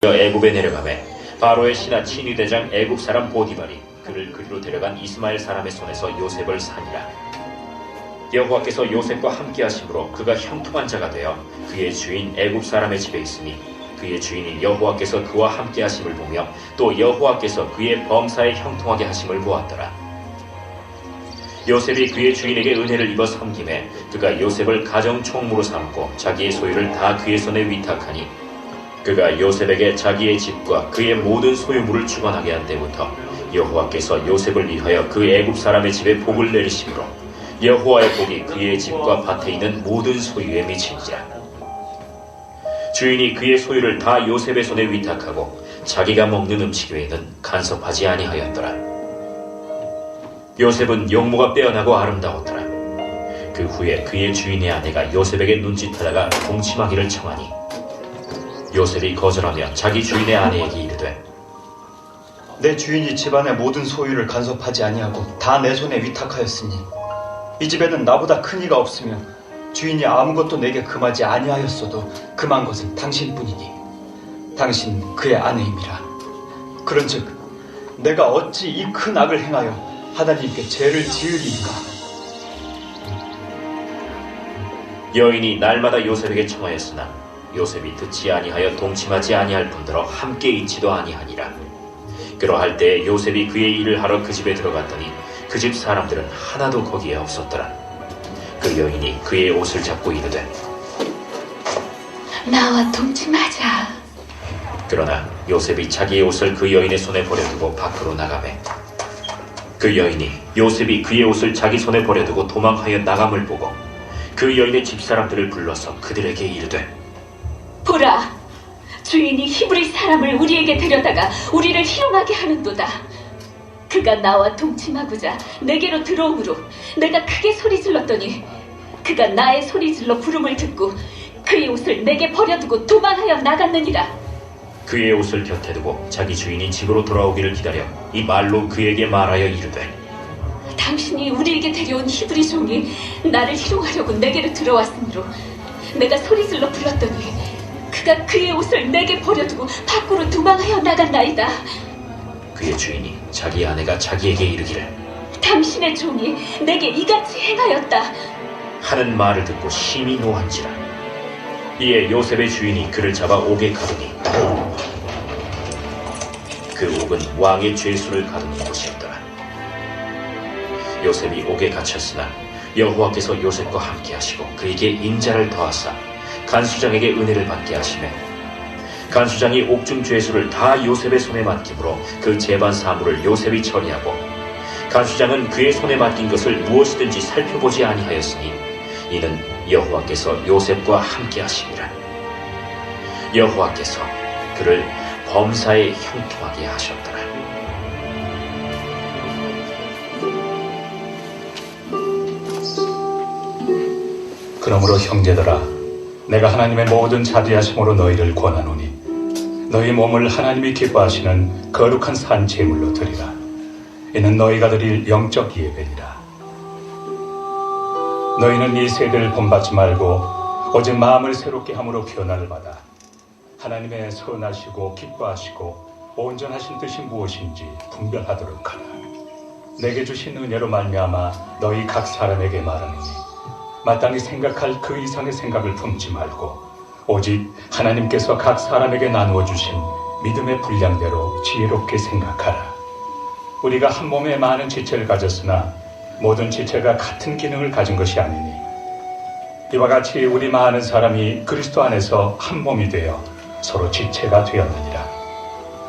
애굽에 내려가매 바로의 신하 친위대장 애굽 사람 보디발이 그를 그리로 데려간 이스마엘 사람의 손에서 요셉을 산이라. 여호와께서 요셉과 함께 하심으로 그가 형통한 자가 되어 그의 주인 애굽 사람의 집에 있으니 그의 주인이 여호와께서 그와 함께 하심을 보며 또 여호와께서 그의 범사에 형통하게 하심을 보았더라. 요셉이 그의 주인에게 은혜를 입어 섬김에 그가 요셉을 가정 총무로 삼고 자기의 소유를 다 그의 손에 위탁하니 그가 요셉에게 자기의 집과 그의 모든 소유물을 주관하게 한 때부터 여호와께서 요셉을 위하여 그 애굽 사람의 집에 복을 내리심으로 여호와의 복이 그의 집과 밭에 있는 모든 소유에 미친지라. 주인이 그의 소유를 다 요셉의 손에 위탁하고 자기가 먹는 음식 외에는 간섭하지 아니하였더라. 요셉은 용모가 빼어나고 아름다웠더라. 그 후에 그의 주인의 아내가 요셉에게 눈짓하다가 동침하기를 청하니 요셉이 거절하며 자기 주인의 아내에게 이르되 내 주인이 집안의 모든 소유를 간섭하지 아니하고 다 내 손에 위탁하였으니 이 집에는 나보다 큰 이가 없으며 주인이 아무것도 내게 금하지 아니하였어도 금한 것은 당신뿐이니 당신 그의 아내임이라. 그런즉 내가 어찌 이 큰 악을 행하여 하나님께 죄를 지으리이까. 여인이 날마다 요셉에게 청하였으나 요셉이 듣지 아니하여 동침하지 아니할 뿐더러 함께 있지도 아니하니라. 그러할 때 요셉이 그의 일을 하러 그 집에 들어갔더니 그 집 사람들은 하나도 거기에 없었더라. 그 여인이 그의 옷을 잡고 이르되 나와 동침하자. 그러나 요셉이 자기의 옷을 그 여인의 손에 버려두고 밖으로 나가매 그 여인이 요셉이 그의 옷을 자기 손에 버려두고 도망하여 나감을 보고 그 여인의 집 사람들을 불러서 그들에게 이르되 보라, 주인이 히브리 사람을 우리에게 데려다가 우리를 희롱하게 하는도다. 그가 나와 동침하고자 내게로 들어오므로 내가 크게 소리 질렀더니 그가 나의 소리 질러 부름을 듣고 그의 옷을 내게 버려두고 도망하여 나갔느니라. 그의 옷을 곁에 두고 자기 주인이 집으로 돌아오기를 기다려 이 말로 그에게 말하여 이르되 당신이 우리에게 데려온 히브리 종이 나를 희롱하려고 내게로 들어왔으므로 내가 소리 질러 불렀더니 그가 그의 옷을 내게 버려두고 밖으로 도망하여 나갔나이다. 그의 주인이 자기 아내가 자기에게 이르기를 당신의 종이 내게 이같이 행하였다 하는 말을 듣고 심히 노한지라. 이에 요셉의 주인이 그를 잡아 옥에 가두니 그 옥은 왕의 죄수를 가두는 곳이었더라. 요셉이 옥에 갇혔으나 여호와께서 요셉과 함께 하시고 그에게 인자를 더하사 간수장에게 은혜를 받게 하시매 간수장이 옥중 죄수를 다 요셉의 손에 맡김으로 그 재반 사물을 요셉이 처리하고 간수장은 그의 손에 맡긴 것을 무엇이든지 살펴보지 아니하였으니 이는 여호와께서 요셉과 함께 하심이라. 여호와께서 그를 범사에 형통하게 하셨더라. 그러므로 형제들아, 내가 하나님의 모든 자비하심으로 너희를 권하노니 너희 몸을 하나님이 기뻐하시는 거룩한 산 제물로 드리라. 이는 너희가 드릴 영적 예배니라. 너희는 이 세대를 본받지 말고 오직 마음을 새롭게 함으로 변화를 받아 하나님의 선하시고 기뻐하시고 온전하신 뜻이 무엇인지 분별하도록 하라. 내게 주신 은혜로 말미암아 너희 각 사람에게 말하노니 마땅히 생각할 그 이상의 생각을 품지 말고 오직 하나님께서 각 사람에게 나누어 주신 믿음의 분량대로 지혜롭게 생각하라. 우리가 한 몸에 많은 지체를 가졌으나 모든 지체가 같은 기능을 가진 것이 아니니 이와 같이 우리 많은 사람이 그리스도 안에서 한 몸이 되어 서로 지체가 되었느니라.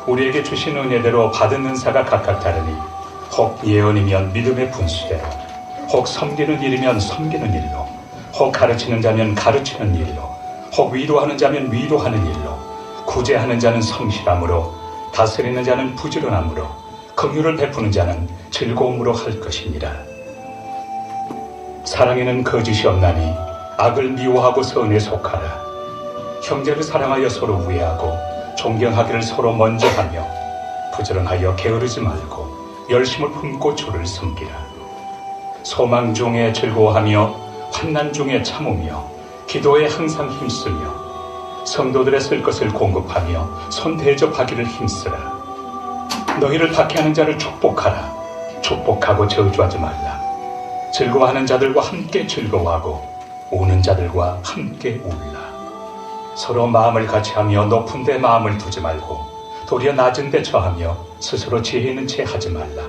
우리에게 주신 은혜대로 받은 은사가 각각 다르니 혹 예언이면 믿음의 분수대로, 혹 섬기는 일이면 섬기는 일로, 혹 가르치는 자면 가르치는 일로, 혹 위로하는 자면 위로하는 일로, 구제하는 자는 성실함으로, 다스리는 자는 부지런함으로, 긍휼을 베푸는 자는 즐거움으로 할 것이니라. 사랑에는 거짓이 없나니 악을 미워하고 선에 속하라. 형제를 사랑하여 서로 우애하고 존경하기를 서로 먼저 하며 부지런하여 게으르지 말고 열심을 품고 주를 섬기라. 소망 중에 즐거워하며 환난 중에 참으며 기도에 항상 힘쓰며 성도들의 쓸 것을 공급하며 손 대접하기를 힘쓰라. 너희를 박해하는 자를 축복하라. 축복하고 저주하지 말라. 즐거워하는 자들과 함께 즐거워하고 우는 자들과 함께 울라. 서로 마음을 같이하며 높은 데 마음을 두지 말고 도리어 낮은 데 처하며 스스로 지혜 있는 채 하지 말라.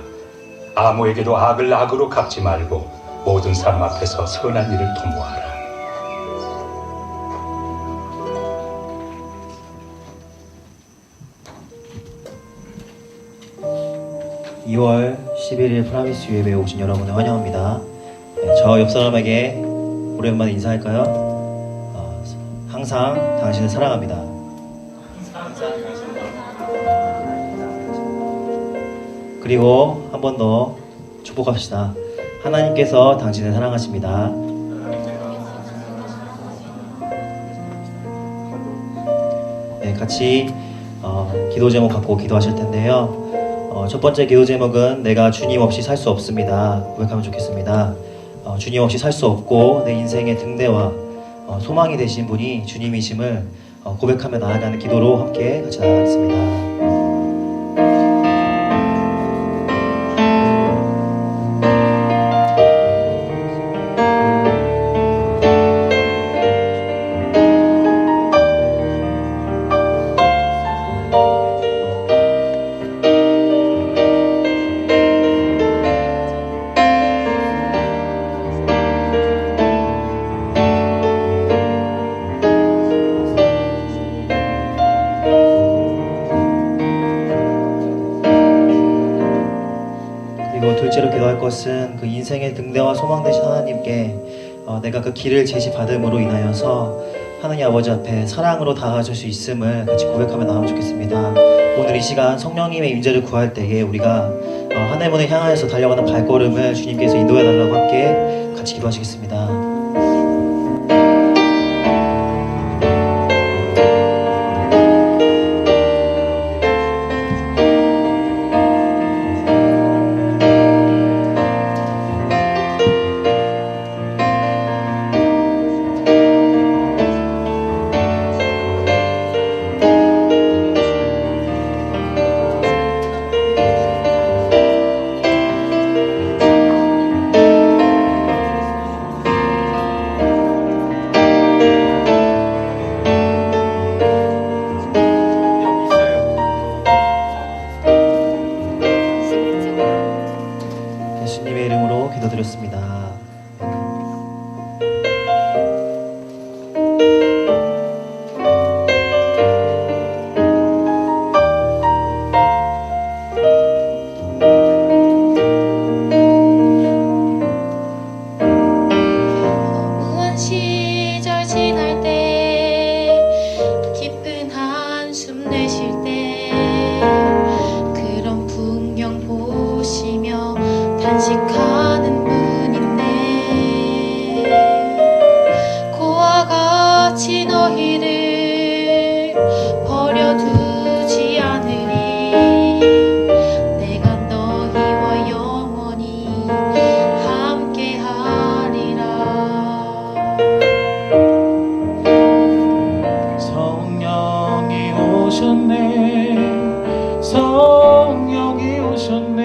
아무에게도 악을 악으로 갚지 말고 모든 사람 앞에서 선한 일을 도모하라. 2월 11일 프라미스 예배에 오신 여러분을 환영합니다. 네, 저 옆 사람에게 오랜만에 인사할까요? 항상 당신을 사랑합니다. 그리고 한 번 더 축복합시다. 하나님께서 당신을 사랑하십니다. 네, 같이 기도 제목 갖고 기도하실 텐데요. 첫 번째 기도 제목은 내가 주님 없이 살 수 없습니다. 고백하면 좋겠습니다. 주님 없이 살 수 없고 내 인생의 등대와 소망이 되신 분이 주님이심을 고백하며 나아가는 기도로 함께 같이 나아가겠습니다. 그리고 둘째로 기도할 것은 그 인생의 등대와 소망 되신 하나님께 내가 그 길을 제시받음으로 인하여서 하느님 아버지 앞에 사랑으로 다가갈 수 있음을 같이 고백하며 나가면 좋겠습니다. 오늘 이 시간 성령님의 임재를 구할 때에 우리가 하늘문을 향하여서 달려가는 발걸음을 주님께서 인도해달라고 함께 같이 기도하시겠습니다. 예수님의 이름으로 기도드렸습니다. 무한 시절 지날 때 깊은 한숨 내쉴 때 그런 풍경 보시며 단식하는 분인데 고와 같이 너희를 버려두지 않으리 내가 너희와 영원히 함께하리라. 성령이 오셨네 성령이 오셨네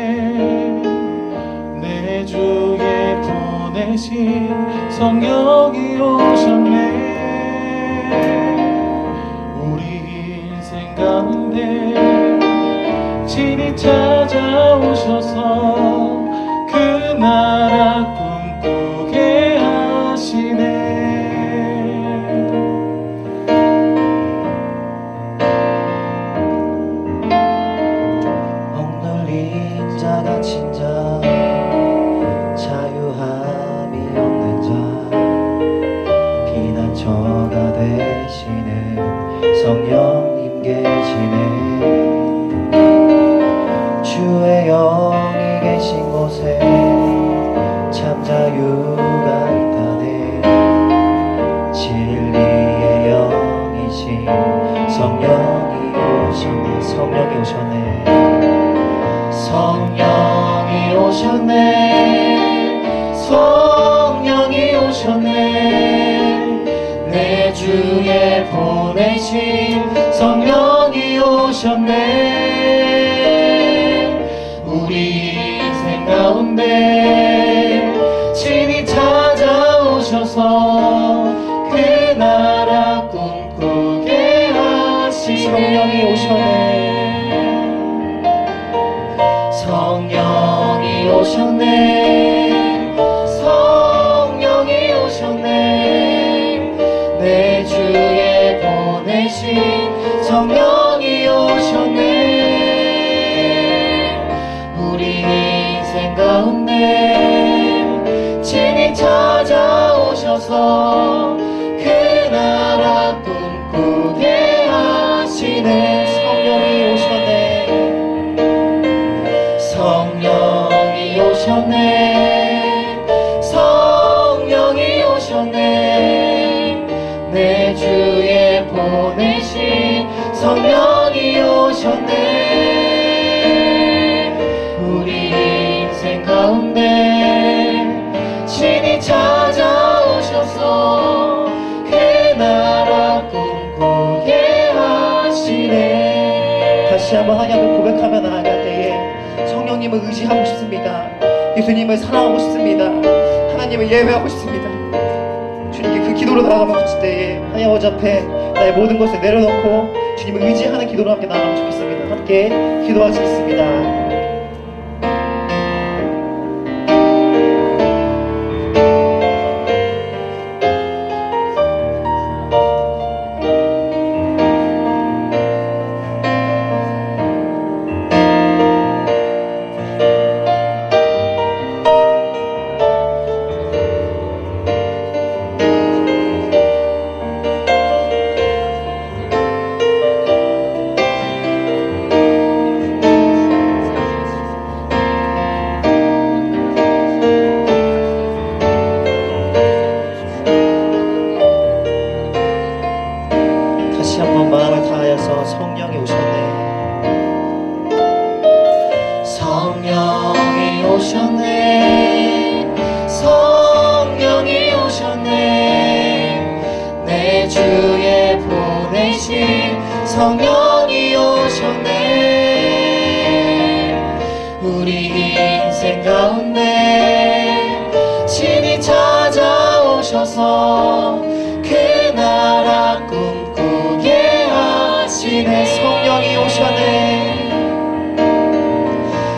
내 주에 보내신 성령이 오셨네 우리 인생 가운데 친히 찾아오셔서 그 나라 꿈꾸게 하시네 억눌린 자 갇힌 자 자유함이 없는 자 피난처가 되시는 성령님 계시네 주의 영이 계신 곳에 참 자유가 있다네 진리의 영이신 성령이 오셨네 성령이 오셨네 성령이 오셨네 성령이 오셨네 내 내 주에 보내신 성령이 오셨네. 우리 인생 가운데 친히 찾아오셔서 그 나라 꿈꾸게 하시네. 성령이 오셨네. 성령이 오셨네. 성령이 오셨네. 내 주에 보내신 성령이 오셨네. 우리 인생 가운데 친히 찾아오셔서 그 나라 꿈꾸게 하시네. 성령이 오셨네. 성령이 오셨네. 성령이 오셨네. 내 주에 보내신 성령이 오셨네. 우리 인생 가운데 친히 찾아오셔서 그 나라 꿈꾸게 하시네. 다시 한번 하나님을 고백하며 나아갈 때에 성령님을 의지하고 싶습니다. 예수님을 사랑하고 싶습니다. 하나님을 예배하고 싶습니다. 주님께 그 기도로 나아가면 싶을 때에 하나님 아버지 앞에 나의 모든 것을 내려놓고 주님을 의지하는 기도로 함께 나아가면 좋겠습니다. 함께 기도하시겠습니다. 다시 한번 마음을 다하여서 성령이 오셨네. 성령이 오셨네. 성령이 오셨네. 내 주에 보내신 성령이 오셨네. 우리 인생 가운데 친히 찾아오셔서 그 나라 꿈꾸게 하시네. 성령이 오셨네.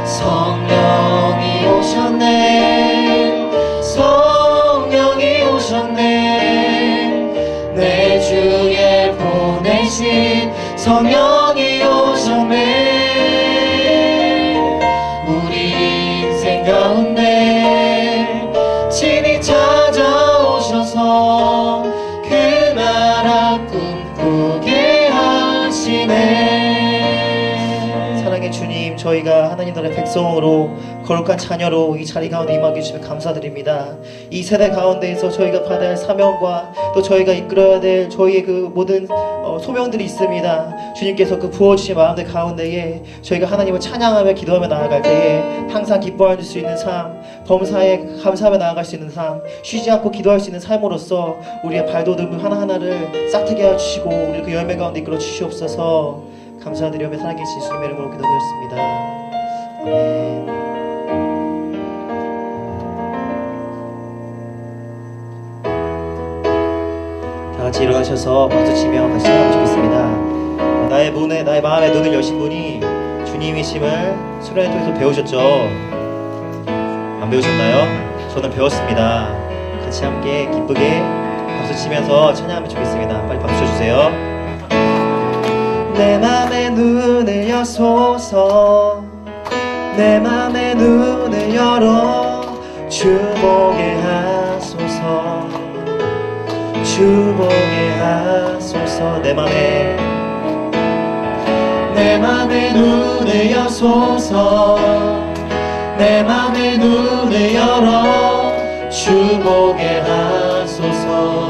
성령이 오셨네. 성령이 오셨네. 내 주에 보내신 성령이 오셨네. 우리 인생 가운데 친히 찾아오셔서 그 나라 꿈꾸게 하시네. 사랑의 주님, 저희가 하나님 나라의 백성으로 거룩한 자녀로 이 자리 가운데 임하게 해주시면 감사드립니다. 이 세대 가운데에서 저희가 받아야 할 사명과 또 저희가 이끌어야 될 저희의 그 모든 소명들이 있습니다. 주님께서 그 부어주신 마음들 가운데에 저희가 하나님을 찬양하며 기도하며 나아갈 때에 항상 기뻐할 수 있는 삶, 범사에 감사하며 나아갈 수 있는 삶, 쉬지 않고 기도할 수 있는 삶으로서 우리의 발돋움 하나하나를 싹트게 해주시고 우리 그 열매 가운데 이끌어 주시옵소서. 감사드리며 살아계신 예수님의 이름으로 기도드렸습니다. 아멘. 다 같이 일어나셔서 박수치며 같이 찬양하고 싶겠습니다. 나의 마음에 눈을 여신 분이 주님이심을 수련회 통해서 배우셨죠? 안 배우셨나요? 저는 배웠습니다. 같이 함께 기쁘게 박수치면서 찬양하면 좋겠습니다. 빨리 박수 쳐주세요. 내 맘에 눈을 여소서. 내 맘에 눈을 열어 주보게 하소서. 주보게 하소서. 내 맘에 눈을 여소서. 내 맘에 눈을 열어 주보게 하소서.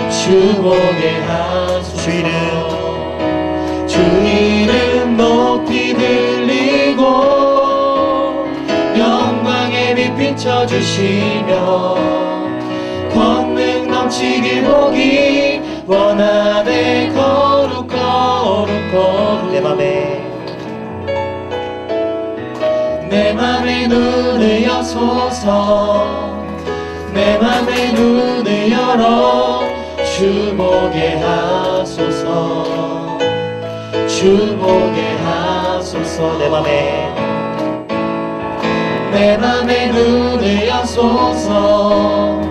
주보게 하소서. 주 이름 높이 들리고 영광의 빛 비춰주시며 권능 넘치길 보기 원하네. 거룩 거룩 거룩. 내 맘의 눈을 여소서. 내 맘의 눈을 열어 주 보게 하소서. 주 보게 하소서. 내 맘의 눈을 여소서.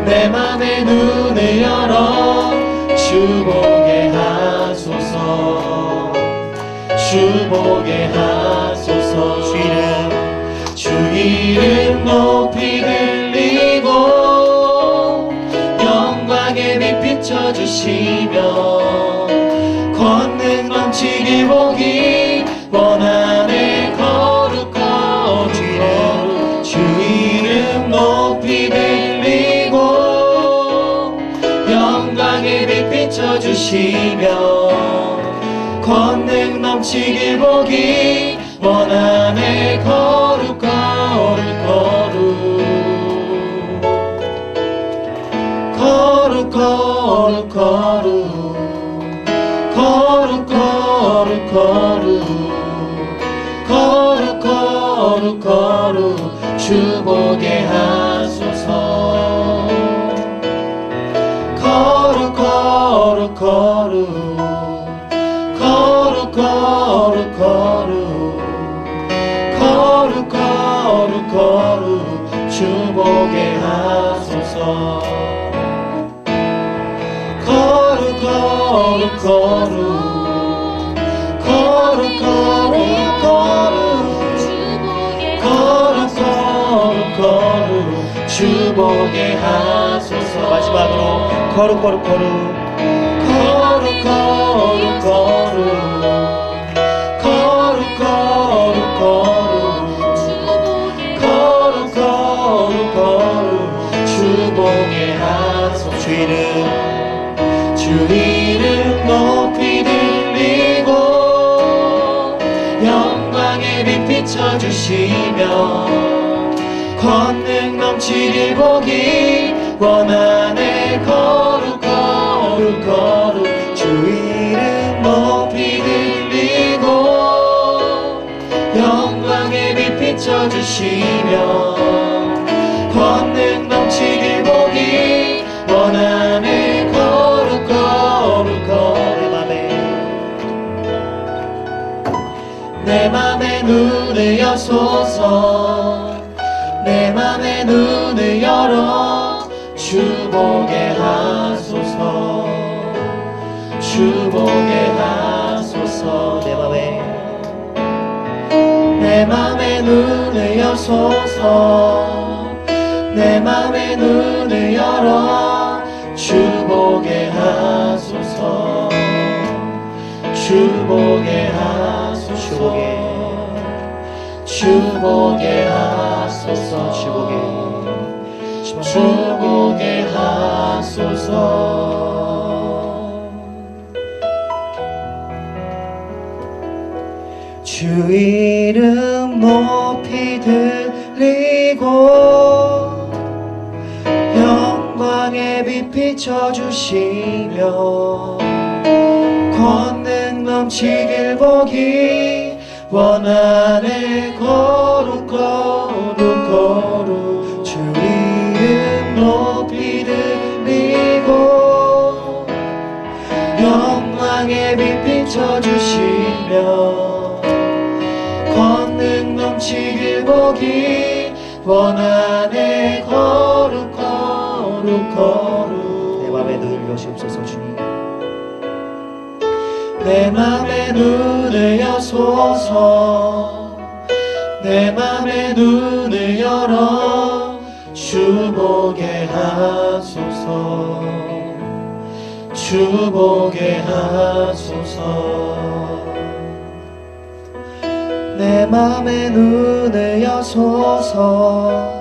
내 맘의 눈을 열어 주 보게 하소서. 주 보게 하소서. 주 이름 높이 들리고 영광의 빛 비춰주시며 권능 넘치길 보기 원하네. 거룩 거룩 주 이름 높이 들리고 영광의 빛 비춰주시며 권능 넘치길 보기 원하네. 거룩 거룩 거룩 거룩 거룩 거룩 거룩 거룩 거룩 거룩 주 보게 하소서. 거룩 거룩 거룩 거룩 거룩 거룩 거룩 거룩 주 보게 하소서. 거룩 거룩 거룩 거룩 거룩 거룩 거룩 거룩 주 보게 하소서. 마지막으로 거룩 거룩 거룩 거룩 거룩 거룩 거룩 거룩 거룩 거룩 거룩 주 보게 하소서. 주 이름 높이 들리고 영광의 빛 비춰주시며 권능 넘치길 보기 원하네. 거룩 거룩 거룩 주 이름 높이 들리고 영광의 빛 비춰주시며 권능 넘치길 보기 원하네. 거룩 거룩 거룩 내 맘의 눈을 여소서. 내 맘의 눈을 열어 주 보게 하소서. 주 보게 하소서. 내 맘의 눈을 여소서. 내 맘의 눈을 열어 주 보게 하소서. 주 보게 하소서. 주 보게 하소서. 주 보게 하소서. 주 이름 높이 들리고 영광의 빛 비춰주시며 권능 넘치길 보기 원하네. 거룩 거룩 거룩 주 이름 높이 들리고 영광의 빛 비춰주시며 권능 넘치길 보기 원하네. 거룩 거룩 거룩 내 맘에 눈을 여시옵소서. 주님 내 맘의 눈을 여소서. 내 맘의 눈을 열어 주 보게 하소서. 주 보게 하소서. 내 맘의 눈을 여소서.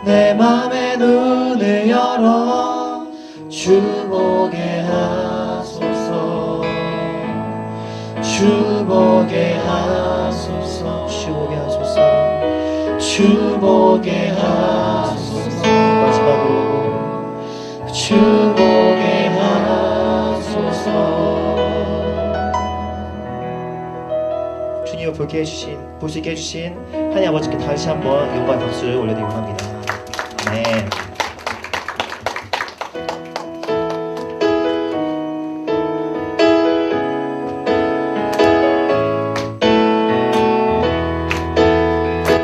내 맘의 눈을 열어 주 보게 하소서. 주 보게 하소서. 주 보게 하소서. 주 보게 하소서. 마지막으로 주 보게 하소서. 주님을 볼 수 있게 해주신 하나님 아버지께 다시 한번 영광 박수를 올려드리기 원합니다. 아멘.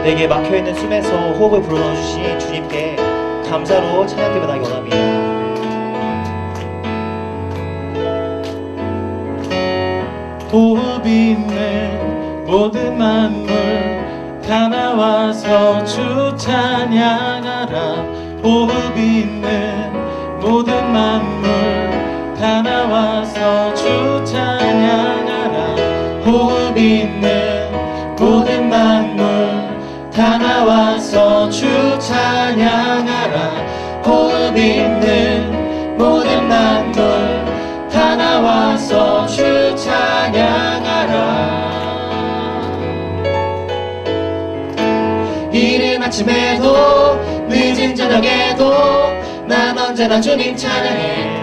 내게 막혀있는 숨에서 호흡을 불어넣어주신 주님께 감사로 찬양드리기 원합니다. 호흡이 있는 모든 만물 다 나와서 주 찬양하라. 호흡이 있는 모든 만물 다 나와서 주 찬양하라. 호흡이 있는 모든 만물 다 나와서 주 찬양하라. 호흡이 있는 모든 만물 다 나와서 주 찬양하라. 이른 아침에도 늦은 저녁에도 난 언제나 주님 찬양해.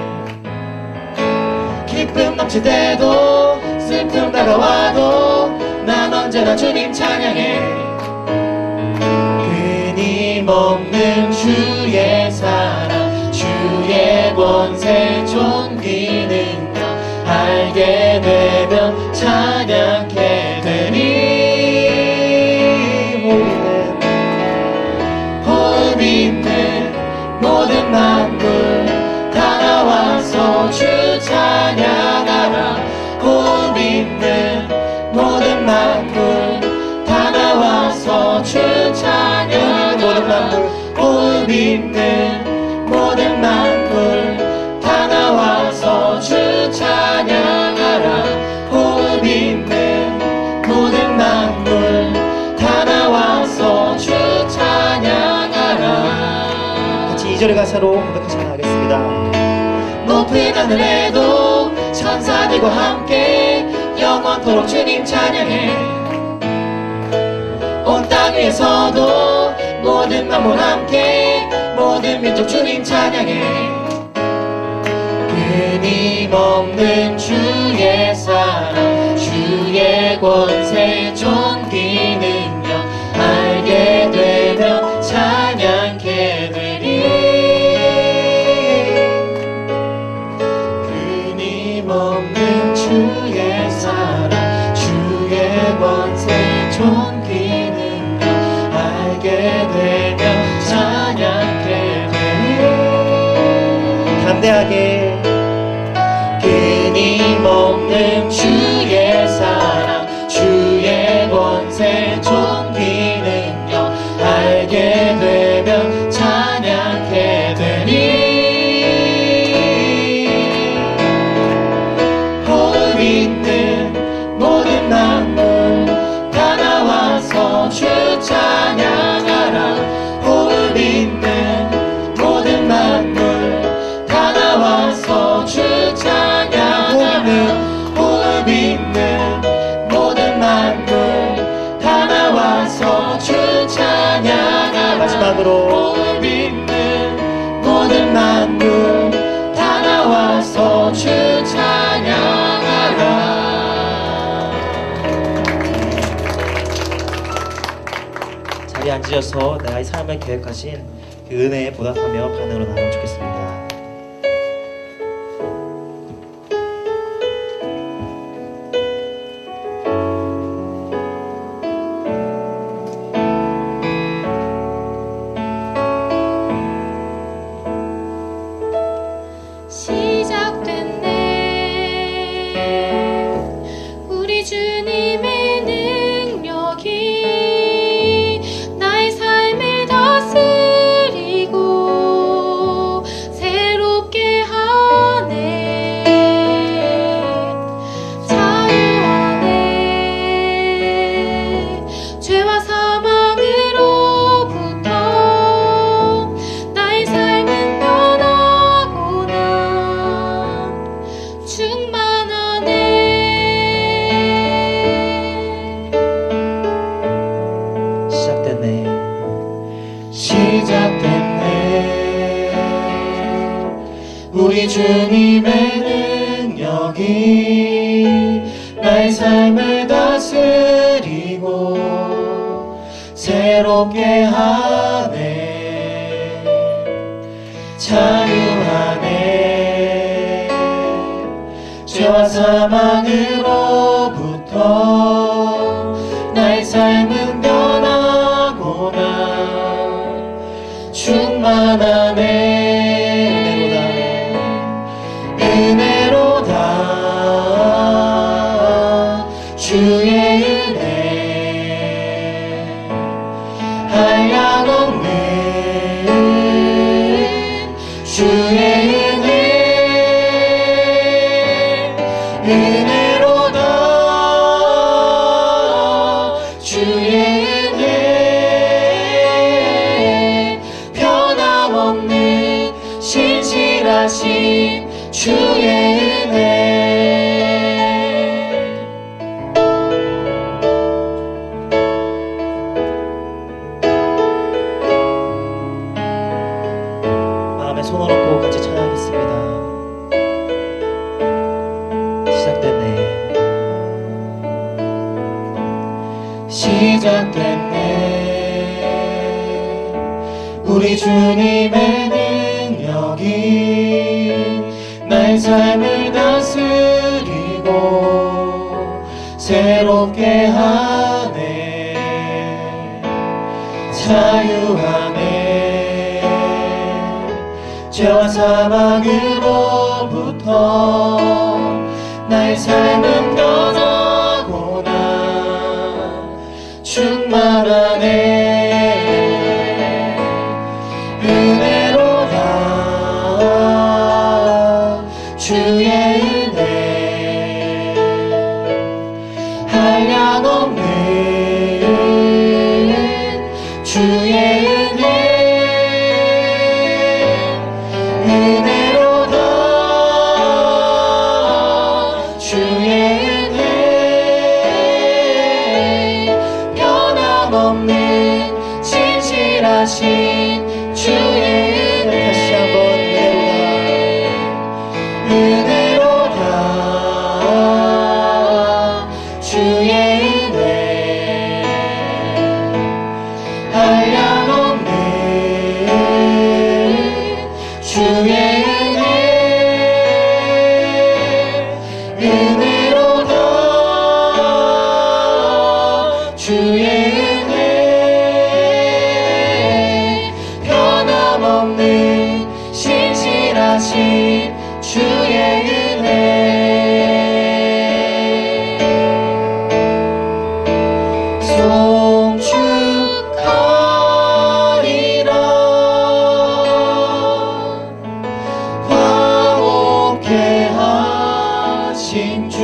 기쁨 넘칠 때도 슬픔 다가와도 난 언제나 주님 찬양해. 끊임없는 주의 사랑 주의 권세 존귀 능력 알게 되면 찬양케 되니. 호흡 있는 모든 만물 다 나와서 주 찬양하라. 호흡 있는 모든 만물 다 나와서 주 찬양하라. 호흡 있는 모든 만물 다 나와서 주 찬양하라. 호흡 있는 모든 만물 다 나와서 주 찬양하라. 같이 2절의 가사로 고백하시면 하겠습니다. 높은 하늘에도 천사들과 함께 영원토록 주님 찬양해. 온 땅 위에서도 모든 만물 함께 모든 민족 주님 찬양해. 끊임없는 주의 사랑 주의 권세 존귀 능력 알게 되면 찬양케 되리. 끊임없는 주의 사랑 주의 권세 존귀 능력 알게 되면 찬양케 되리. 담대하게 끊임없는 주의 사랑 주의 권세 존귀 능력 알게 되면 찬양케 되니. 호흡 있는 모든 만물 다 나와서 주 찬양하라. 호흡 있는 모든 만물 다 나와서 주 찬양하라. 호흡 있는 모든 만물 다 나와서 주 찬양하라. 마지막으로 호흡 있는 모든 만물 다 나와서 주 찬양하라. 자리에 앉으셔서 나의 삶을 계획하신 그 은혜에 보답하며 반응으로 나가면 좋겠습니다. 시작됐네 우리 주님의 능력이 나의 삶을 다스리고 새롭게 하네. 자유 안에 죄와 사망으로부터 나의 삶은 변하고 난 충만하네. 삶을 다스리고 새롭게 하네. 자유하네. 죄와 사망으로부터 나의 삶은 변하고나 충만하네. 은혜로다 주의 은혜 한량없는 주의 은혜 은혜로다 주의 은혜 변함없는 신실하신 주의 은혜. 마음에 손을 얹고 같이 찬양하겠습니다. 시작됐네. 우리 주님의 능력이 나의 삶을 다스리고 새롭게 하네. 자유하네. 죄와 사망으로부터 나의 삶은 변하고나 충만하네. 은혜로다 주의 은혜 한량없는 주의 은혜 은혜로다 주의 은혜 변함없는 진실하신 주의 은혜. 다시 한번 은혜로다 주의 은혜 한량없는 주의 은혜 은혜로다 주의 은혜 변함없는 신실하신 주의 은혜. 송축하리라 화목해 하신 주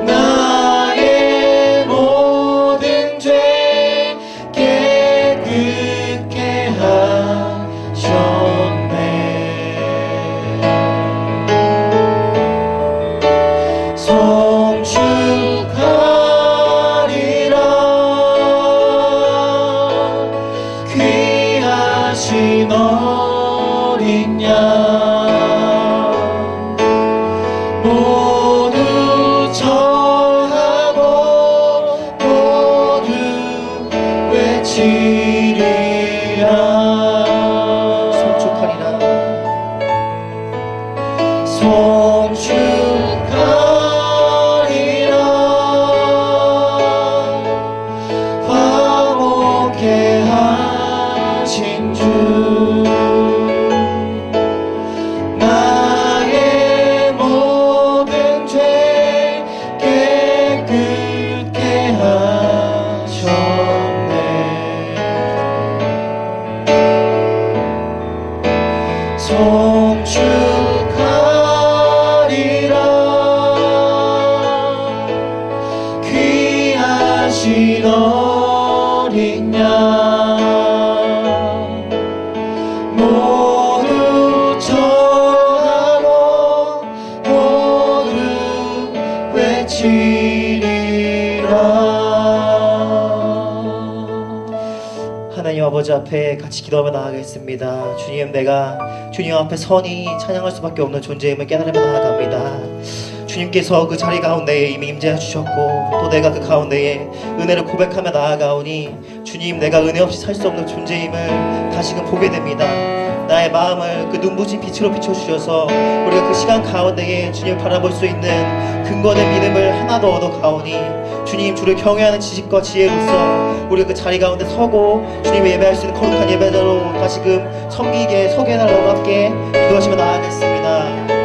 나의 모든 죄 깨끗게 하셨네. 송축하리라 귀하신 어린 양 모두 절하고 모두 외치리라. 송축하리라. 송축하리라 화목해 하신 주 나의 모든 죄 깨끗게 하셨네. 송축하리라 귀하신 어린 양 모두 절하고 모두 외치리라. 하나님 아버지 앞에 같이 기도하며 나아가겠습니다. 주님, 내가 주님 앞에 선히 찬양할 수밖에 없는 존재임을 깨달으며 나아갑니다. 주님께서 그 자리 가운데에 이미 임재해 주셨고 또 내가 그 가운데에 은혜를 고백하며 나아가오니 주님, 내가 은혜 없이 살 수 없는 존재임을 다시금 보게 됩니다. 나의 마음을 그 눈부신 빛으로 비춰주셔서 우리가 그 시간 가운데에 주님을 바라볼 수 있는 근거된 믿음을 하나 더 얻어가오니 주님, 주를 경외하는 지식과 지혜로서 우리가 그 자리 가운데 서고 주님의 예배할 수 있는 거룩한 예배자로 다시금 섬기게 서게 해달라고 함께 기도하시며 나아가겠습니다.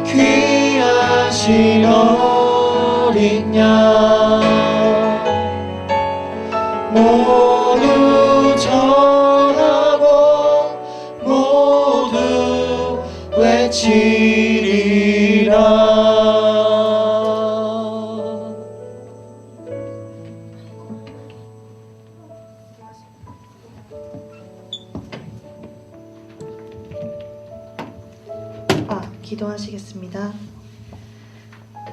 귀하신 어린 양 모두 절하고 모두 외치리라. 기도하시겠습니다.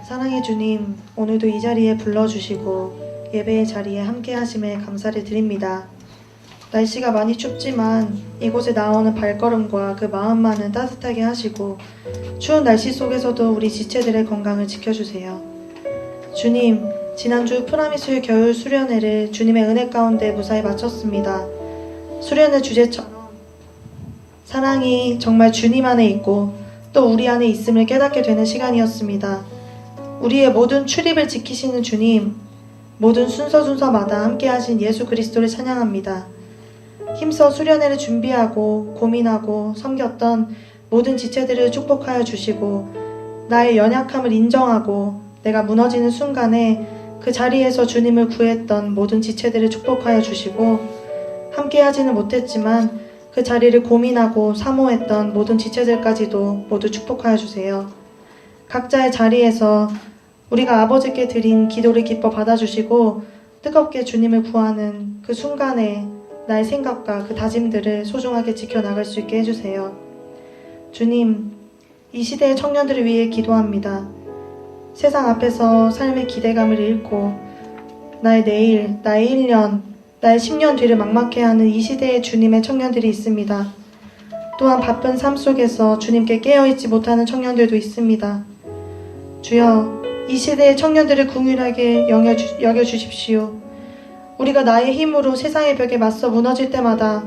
사랑의 주님, 오늘도 이 자리에 불러주시고 예배의 자리에 함께 하심에 감사를 드립니다. 날씨가 많이 춥지만 이곳에 나오는 발걸음과 그 마음만은 따뜻하게 하시고 추운 날씨 속에서도 우리 지체들의 건강을 지켜주세요. 주님, 지난주 프라미술 겨울 수련회를 주님의 은혜 가운데 무사히 마쳤습니다. 수련회 주제처럼 사랑이 정말 주님 안에 있고 또 우리 안에 있음을 깨닫게 되는 시간이었습니다. 우리의 모든 출입을 지키시는 주님, 모든 순서마다 함께 하신 예수 그리스도를 찬양합니다. 힘써 수련회를 준비하고 고민하고 섬겼던 모든 지체들을 축복하여 주시고 나의 연약함을 인정하고 내가 무너지는 순간에 그 자리에서 주님을 구했던 모든 지체들을 축복하여 주시고 함께 하지는 못했지만 그 자리를 고민하고 사모했던 모든 지체들까지도 모두 축복하여 주세요. 각자의 자리에서 우리가 아버지께 드린 기도를 기뻐 받아주시고 뜨겁게 주님을 구하는 그 순간에 나의 생각과 그 다짐들을 소중하게 지켜나갈 수 있게 해주세요. 주님, 이 시대의 청년들을 위해 기도합니다. 세상 앞에서 삶의 기대감을 잃고 나의 내일, 나의 1년, 나의 10년 뒤를 막막해하는 이 시대의 주님의 청년들이 있습니다. 또한 바쁜 삶 속에서 주님께 깨어있지 못하는 청년들도 있습니다. 주여, 이 시대의 청년들을 긍휼하게 여겨주십시오. 우리가 나의 힘으로 세상의 벽에 맞서 무너질 때마다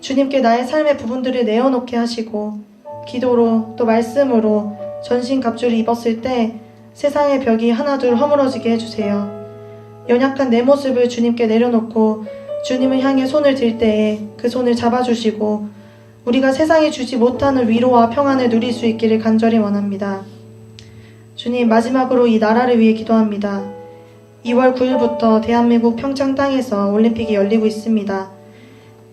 주님께 나의 삶의 부분들을 내어놓게 하시고 기도로 또 말씀으로 전신갑주를 입었을 때 세상의 벽이 하나둘 허물어지게 해주세요. 연약한 내 모습을 주님께 내려놓고 주님을 향해 손을 들 때에 그 손을 잡아주시고 우리가 세상이 주지 못하는 위로와 평안을 누릴 수 있기를 간절히 원합니다. 주님, 마지막으로 이 나라를 위해 기도합니다. 2월 9일부터 대한민국 평창 땅에서 올림픽이 열리고 있습니다.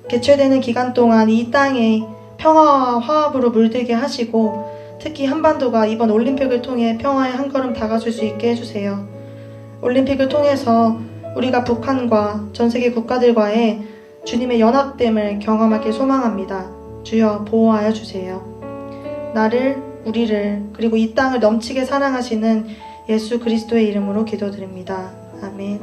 개최되는 기간 동안 이 땅에 평화와 화합으로 물들게 하시고 특히 한반도가 이번 올림픽을 통해 평화에 한 걸음 다가설 수 있게 해주세요. 올림픽을 통해서 우리가 북한과 전세계 국가들과의 주님의 연합됨을 경험하길 소망합니다. 주여, 보호하여 주세요. 나를, 우리를, 그리고 이 땅을 넘치게 사랑하시는 예수 그리스도의 이름으로 기도드립니다. 아멘.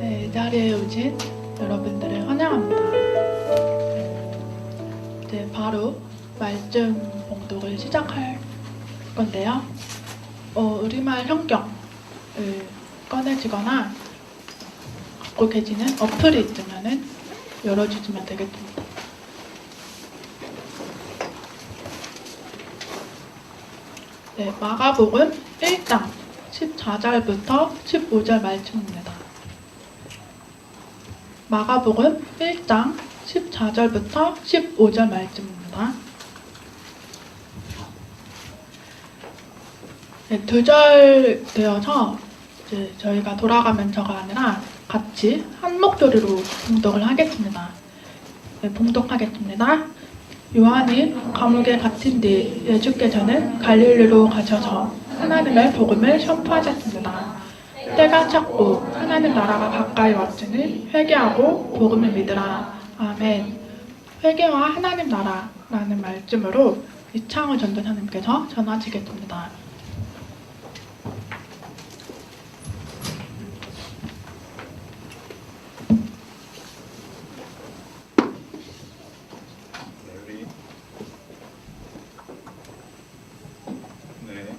이 자리에 오신 여러분들을 환영합니다. 이제 바로 말씀 봉독을 시작할 건데요. 우리말 성경을 꺼내시거나 받고 계시는 어플이 있으면은 열어주시면 되겠습니다. 네, 마가복음 1장 14절부터 15절 말씀입니다. 마가복음 1장 14절부터 15절 말씀입니다. 네, 2절 되어서 이제 저희가 돌아가면서가 아니라 같이 한 목소리로 봉독을 하겠습니다. 네, 봉독하겠습니다. 요한이 감옥에 갇힌 뒤 예수께서는 갈릴리로 가셔서 하나님의 복음을 선포하셨습니다. 때가 찼고 하나님 나라가 가까이 왔으니 회개하고 복음을 믿으라. 아멘. 회개와 하나님 나라라는 말씀으로 이창호 전도사님께서 전하시겠습니다. 네.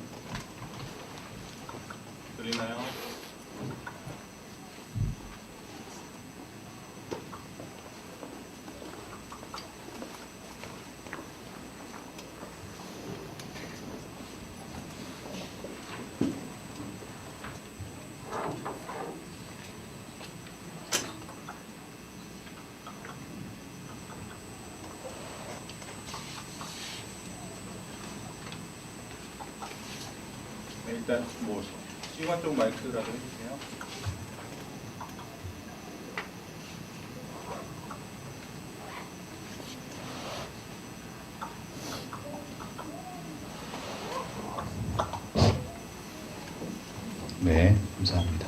들리나요? 네, 일단 뭐 시간 쪽 마이크라도 해주세요. 네, 감사합니다.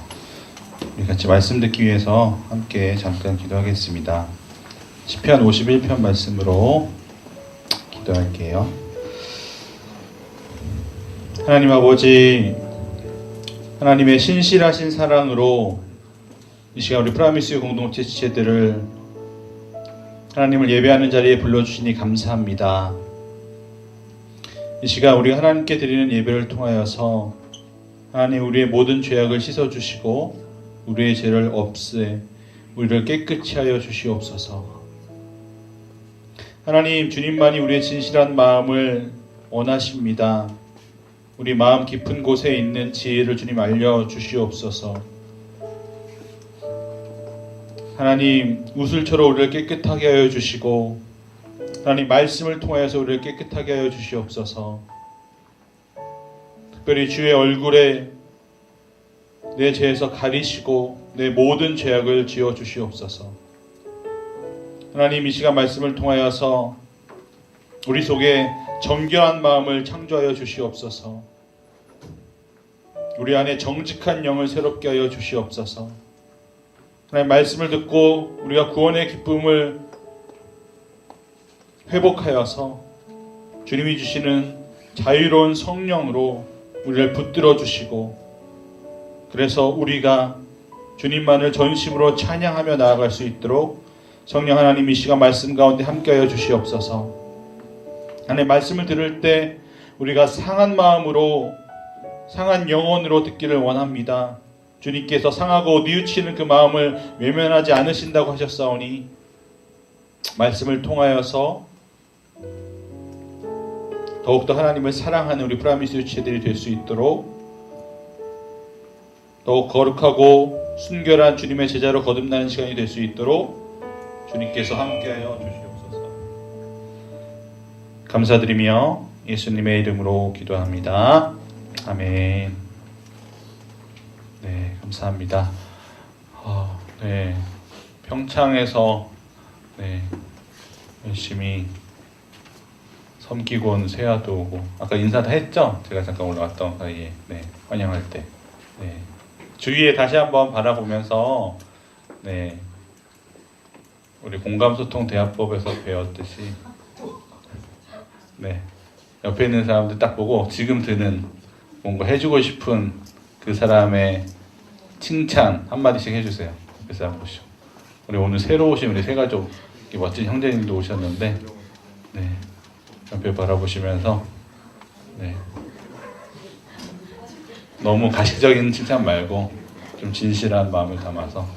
우리 같이 말씀 듣기 위해서 함께 잠깐 기도하겠습니다. 시편 51편 말씀으로 기도할게요. 하나님 아버지, 하나님의 신실하신 사랑으로 이 시간 우리 프라미스 공동체 지체들을 하나님을 예배하는 자리에 불러주시니 감사합니다. 이 시간 우리가 하나님께 드리는 예배를 통하여서 하나님 우리의 모든 죄악을 씻어주시고 우리의 죄를 없애 우리를 깨끗이 하여 주시옵소서. 하나님, 주님만이 우리의 진실한 마음을 원하십니다. 우리 마음 깊은 곳에 있는 지혜를 주님 알려주시옵소서. 하나님, 우슬처럼 우리를 깨끗하게 하여 주시고 하나님 말씀을 통하여서 우리를 깨끗하게 하여 주시옵소서. 특별히 주의 얼굴에 내 죄에서 가리시고 내 모든 죄악을 지어 주시옵소서. 하나님, 이 시간 말씀을 통하여서 우리 속에 정결한 마음을 창조하여 주시옵소서. 우리 안에 정직한 영을 새롭게 하여 주시옵소서. 하나님, 말씀을 듣고 우리가 구원의 기쁨을 회복하여서 주님이 주시는 자유로운 성령으로 우리를 붙들어 주시고, 그래서 우리가 주님만을 전심으로 찬양하며 나아갈 수 있도록 성령 하나님 이 시간 말씀 가운데 함께하여 주시옵소서. 하나님, 말씀을 들을 때 우리가 상한 마음으로, 상한 영혼으로 듣기를 원합니다. 주님께서 상하고 뉘우치는 그 마음을 외면하지 않으신다고 하셨사오니 말씀을 통하여서 더욱더 하나님을 사랑하는 우리 프라미스 유치들이 될 수 있도록 더욱 거룩하고 순결한 주님의 제자로 거듭나는 시간이 될 수 있도록 주님께서 함께하여 주시옵소서. 감사드리며 예수님의 이름으로 기도합니다. 아멘. 네, 감사합니다. 네, 평창에서 열심히 섬기고 온 세아도 오고, 아까 인사 다 했죠? 제가 잠깐 올라왔던 사이에 환영할 때 주위에 다시 한번 바라보면서 우리 공감소통대화법에서 배웠듯이 옆에 있는 사람들 딱 보고 지금 드는 뭔가 해주고 싶은 그 사람의 칭찬 한마디씩 해주세요. 그 사람 보시고. 우리 오늘 새로 오신 우리 세 가족 멋진 형제님도 오셨는데 옆에 바라보시면서 너무 가식적인 칭찬 말고 좀 진실한 마음을 담아서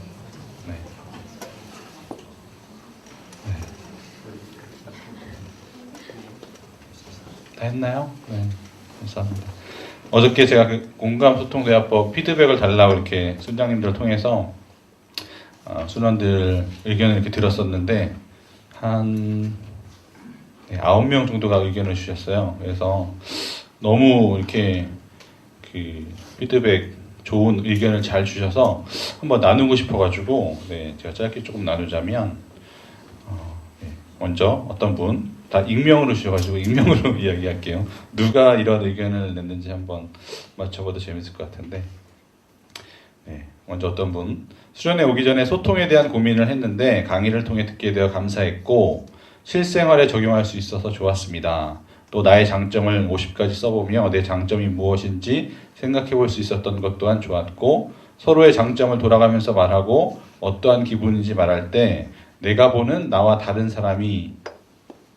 다 했나요? 네, 감사합니다. 어저께 제가 그 공감소통대화법 피드백을 달라고 이렇게 순장님들을 통해서 순원들 의견을 이렇게 들었었는데 한 9명 정도가 의견을 주셨어요. 그래서 너무 이렇게 그 피드백 좋은 의견을 잘 주셔서 한번 나누고 싶어가지고 제가 짧게 조금 나누자면 먼저 어떤 분 다 익명으로 주셔가지고 익명으로 이야기할게요. 누가 이런 의견을 냈는지 한번 맞춰봐도 재밌을 것 같은데 먼저 어떤 분 수련회 오기 전에 소통에 대한 고민을 했는데 강의를 통해 듣게 되어 감사했고 실생활에 적용할 수 있어서 좋았습니다. 또 나의 장점을 50가지 써보며 내 장점이 무엇인지 생각해 볼 수 있었던 것 또한 좋았고 서로의 장점을 돌아가면서 말하고 어떠한 기분인지 말할 때 내가 보는 나와 다른 사람이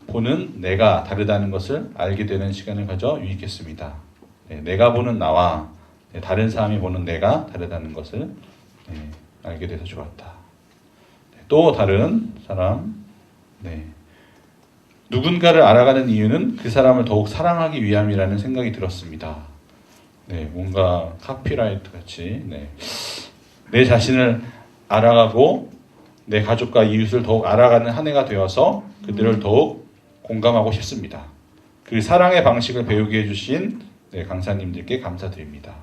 보는 내가 다르다는 것을 알게 되는 시간을 가져 유익했습니다. 내가 보는 나와 다른 사람이 보는 내가 다르다는 것을 알게 돼서 좋았다. 또 다른 사람 누군가를 알아가는 이유는 그 사람을 더욱 사랑하기 위함이라는 생각이 들었습니다. 뭔가 카피라이트 같이 내 자신을 알아가고 내 가족과 이웃을 더욱 알아가는 한 해가 되어서 그들을 더욱 공감하고 싶습니다. 그 사랑의 방식을 배우게 해주신 강사님들께 감사드립니다.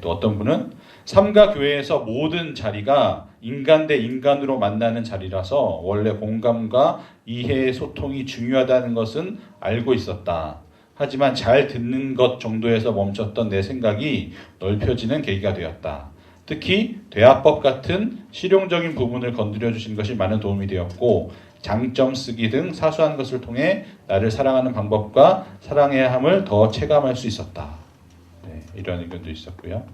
또 어떤 분은 삼가 교회에서 모든 자리가 인간 대 인간으로 만나는 자리라서 원래 공감과 이해의 소통이 중요하다는 것은 알고 있었다. 하지만 잘 듣는 것 정도에서 멈췄던 내 생각이 넓혀지는 계기가 되었다. 특히 대화법 같은 실용적인 부분을 건드려 주신 것이 많은 도움이 되었고 장점 쓰기 등 사소한 것을 통해 나를 사랑하는 방법과 사랑해야 함을 더 체감할 수 있었다. 이런 의견도 있었고요.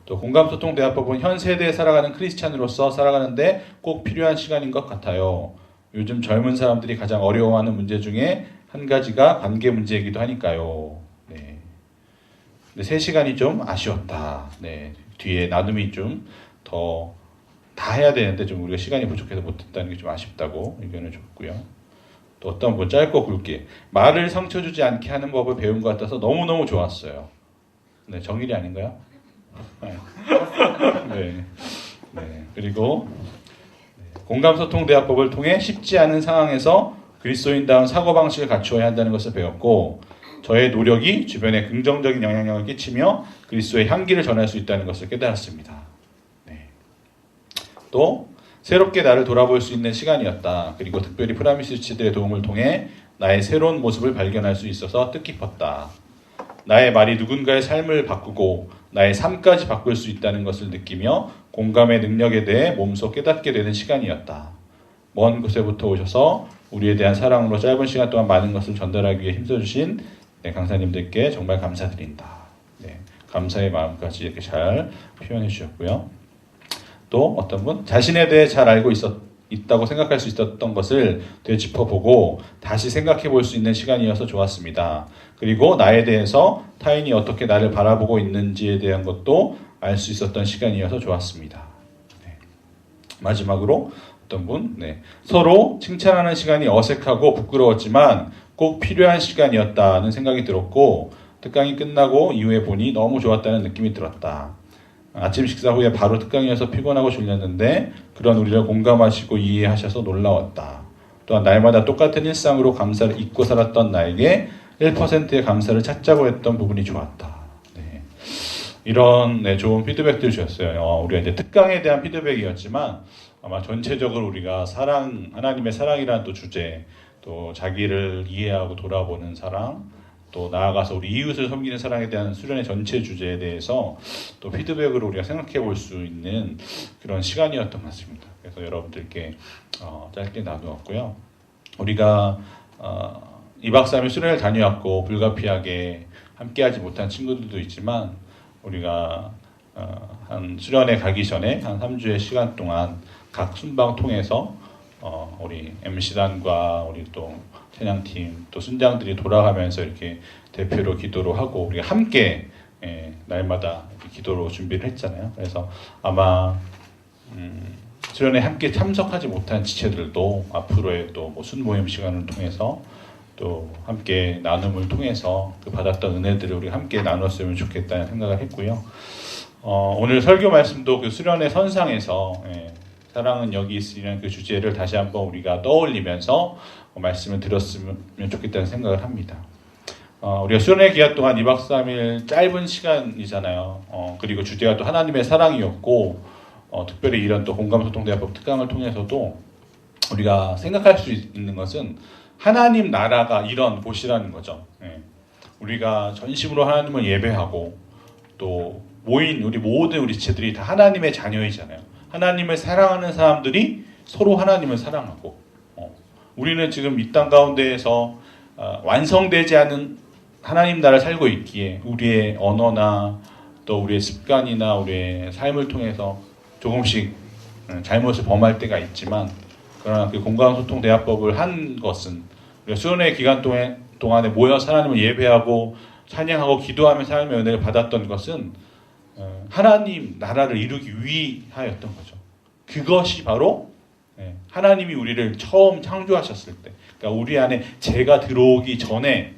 또 공감소통 대화법은 현 세대에 살아가는 크리스찬으로서 살아가는데 꼭 필요한 시간인 것 같아요. 요즘 젊은 사람들이 가장 어려워하는 문제 중에 한 가지가 관계 문제이기도 하니까요. 근데 3시간이 좀 아쉬웠다. 뒤에 나눔이 좀 더 다 해야 되는데 좀 우리가 시간이 부족해서 못했다는 게 좀 아쉽다고 의견을 줬고요. 또 어떤 분 짧고 굵게 말을 상처 주지 않게 하는 법을 배운 것 같아서 너무너무 좋았어요. 정일이 아닌가요? 그리고 공감소통 대화법을 통해 쉽지 않은 상황에서 그리스도인다운 사고방식을 갖추어야 한다는 것을 배웠고 저의 노력이 주변에 긍정적인 영향력을 끼치며 그리스도의 향기를 전할 수 있다는 것을 깨달았습니다. 또 새롭게 나를 돌아볼 수 있는 시간이었다. 그리고 특별히 프라미스치들의 도움을 통해 나의 새로운 모습을 발견할 수 있어서 뜻깊었다. 나의 말이 누군가의 삶을 바꾸고 나의 삶까지 바꿀 수 있다는 것을 느끼며 공감의 능력에 대해 몸소 깨닫게 되는 시간이었다. 먼 곳에부터 오셔서 우리에 대한 사랑으로 짧은 시간 동안 많은 것을 전달하기 위해 힘써주신 강사님들께 정말 감사드린다. 감사의 마음까지 이렇게 잘 표현해 주셨고요. 또 어떤 분 자신에 대해 잘 알고 있다고 생각할 수 있었던 것을 되짚어보고 다시 생각해 볼 수 있는 시간이어서 좋았습니다. 그리고 나에 대해서 타인이 어떻게 나를 바라보고 있는지에 대한 것도 알 수 있었던 시간이어서 좋았습니다. 마지막으로 어떤 분 서로 칭찬하는 시간이 어색하고 부끄러웠지만 꼭 필요한 시간이었다는 생각이 들었고 특강이 끝나고 이후에 보니 너무 좋았다는 느낌이 들었다. 아침 식사 후에 바로 특강이어서 피곤하고 졸렸는데 그런 우리를 공감하시고 이해하셔서 놀라웠다. 또한 날마다 똑같은 일상으로 감사를 잊고 살았던 나에게 1%의 감사를 찾자고 했던 부분이 좋았다. 이런 좋은 피드백들 주셨어요. 우리가 이제 특강에 대한 피드백이었지만 아마 전체적으로 우리가 사랑, 하나님의 사랑이라는 또 주제, 또 자기를 이해하고 돌아보는 사랑, 또 나아가서 우리 이웃을 섬기는 사랑에 대한 수련의 전체 주제에 대해서 또 피드백으로 우리가 생각해 볼 수 있는 그런 시간이었던 것 같습니다. 그래서 여러분들께 짧게 나누었고요. 우리가 2박 3일 수련을 다녀왔고 불가피하게 함께하지 못한 친구들도 있지만 우리가 한 수련회 가기 전에 한 3주의 시간 동안 각 순방 통해서 우리 MC단과 우리 또 찬양팀 또 순장들이 돌아가면서 이렇게 대표로 기도를 하고 우리가 함께 날마다 기도로 준비를 했잖아요. 그래서 아마 수련회 함께 참석하지 못한 지체들도 앞으로의 또 뭐 순모임 시간을 통해서 또 함께 나눔을 통해서 그 받았던 은혜들을 우리 함께 나눴으면 좋겠다는 생각을 했고요. 오늘 설교 말씀도 그 수련의 선상에서 사랑은 여기 있으리라는 그 주제를 다시 한번 우리가 떠올리면서 말씀을 들었으면 좋겠다는 생각을 합니다. 우리가 수련회 기간 동안 2박 3일 짧은 시간이잖아요. 그리고 주제가 또 하나님의 사랑이었고, 특별히 이런 또 공감소통대화법 특강을 통해서도 우리가 생각할 수 있는 것은 하나님 나라가 이런 곳이라는 거죠. 우리가 전심으로 하나님을 예배하고 또 모인 우리 모든 우리 지체들이 다 하나님의 자녀이잖아요. 하나님을 사랑하는 사람들이 서로 하나님을 사랑하고, 우리는 지금 이 땅 가운데에서 완성되지 않은 하나님 나라를 살고 있기에 우리의 언어나 또 우리의 습관이나 우리의 삶을 통해서 조금씩 잘못을 범할 때가 있지만, 그러나 그 공감소통 대화법을 한 것은 우리가 수련회 기간 동안에 모여서 하나님을 예배하고 찬양하고 기도하며 삶의 은혜를 받았던 것은 하나님 나라를 이루기 위하였던 거죠. 그것이 바로 하나님이 우리를 처음 창조하셨을 때, 그러니까 우리 안에 죄가 들어오기 전에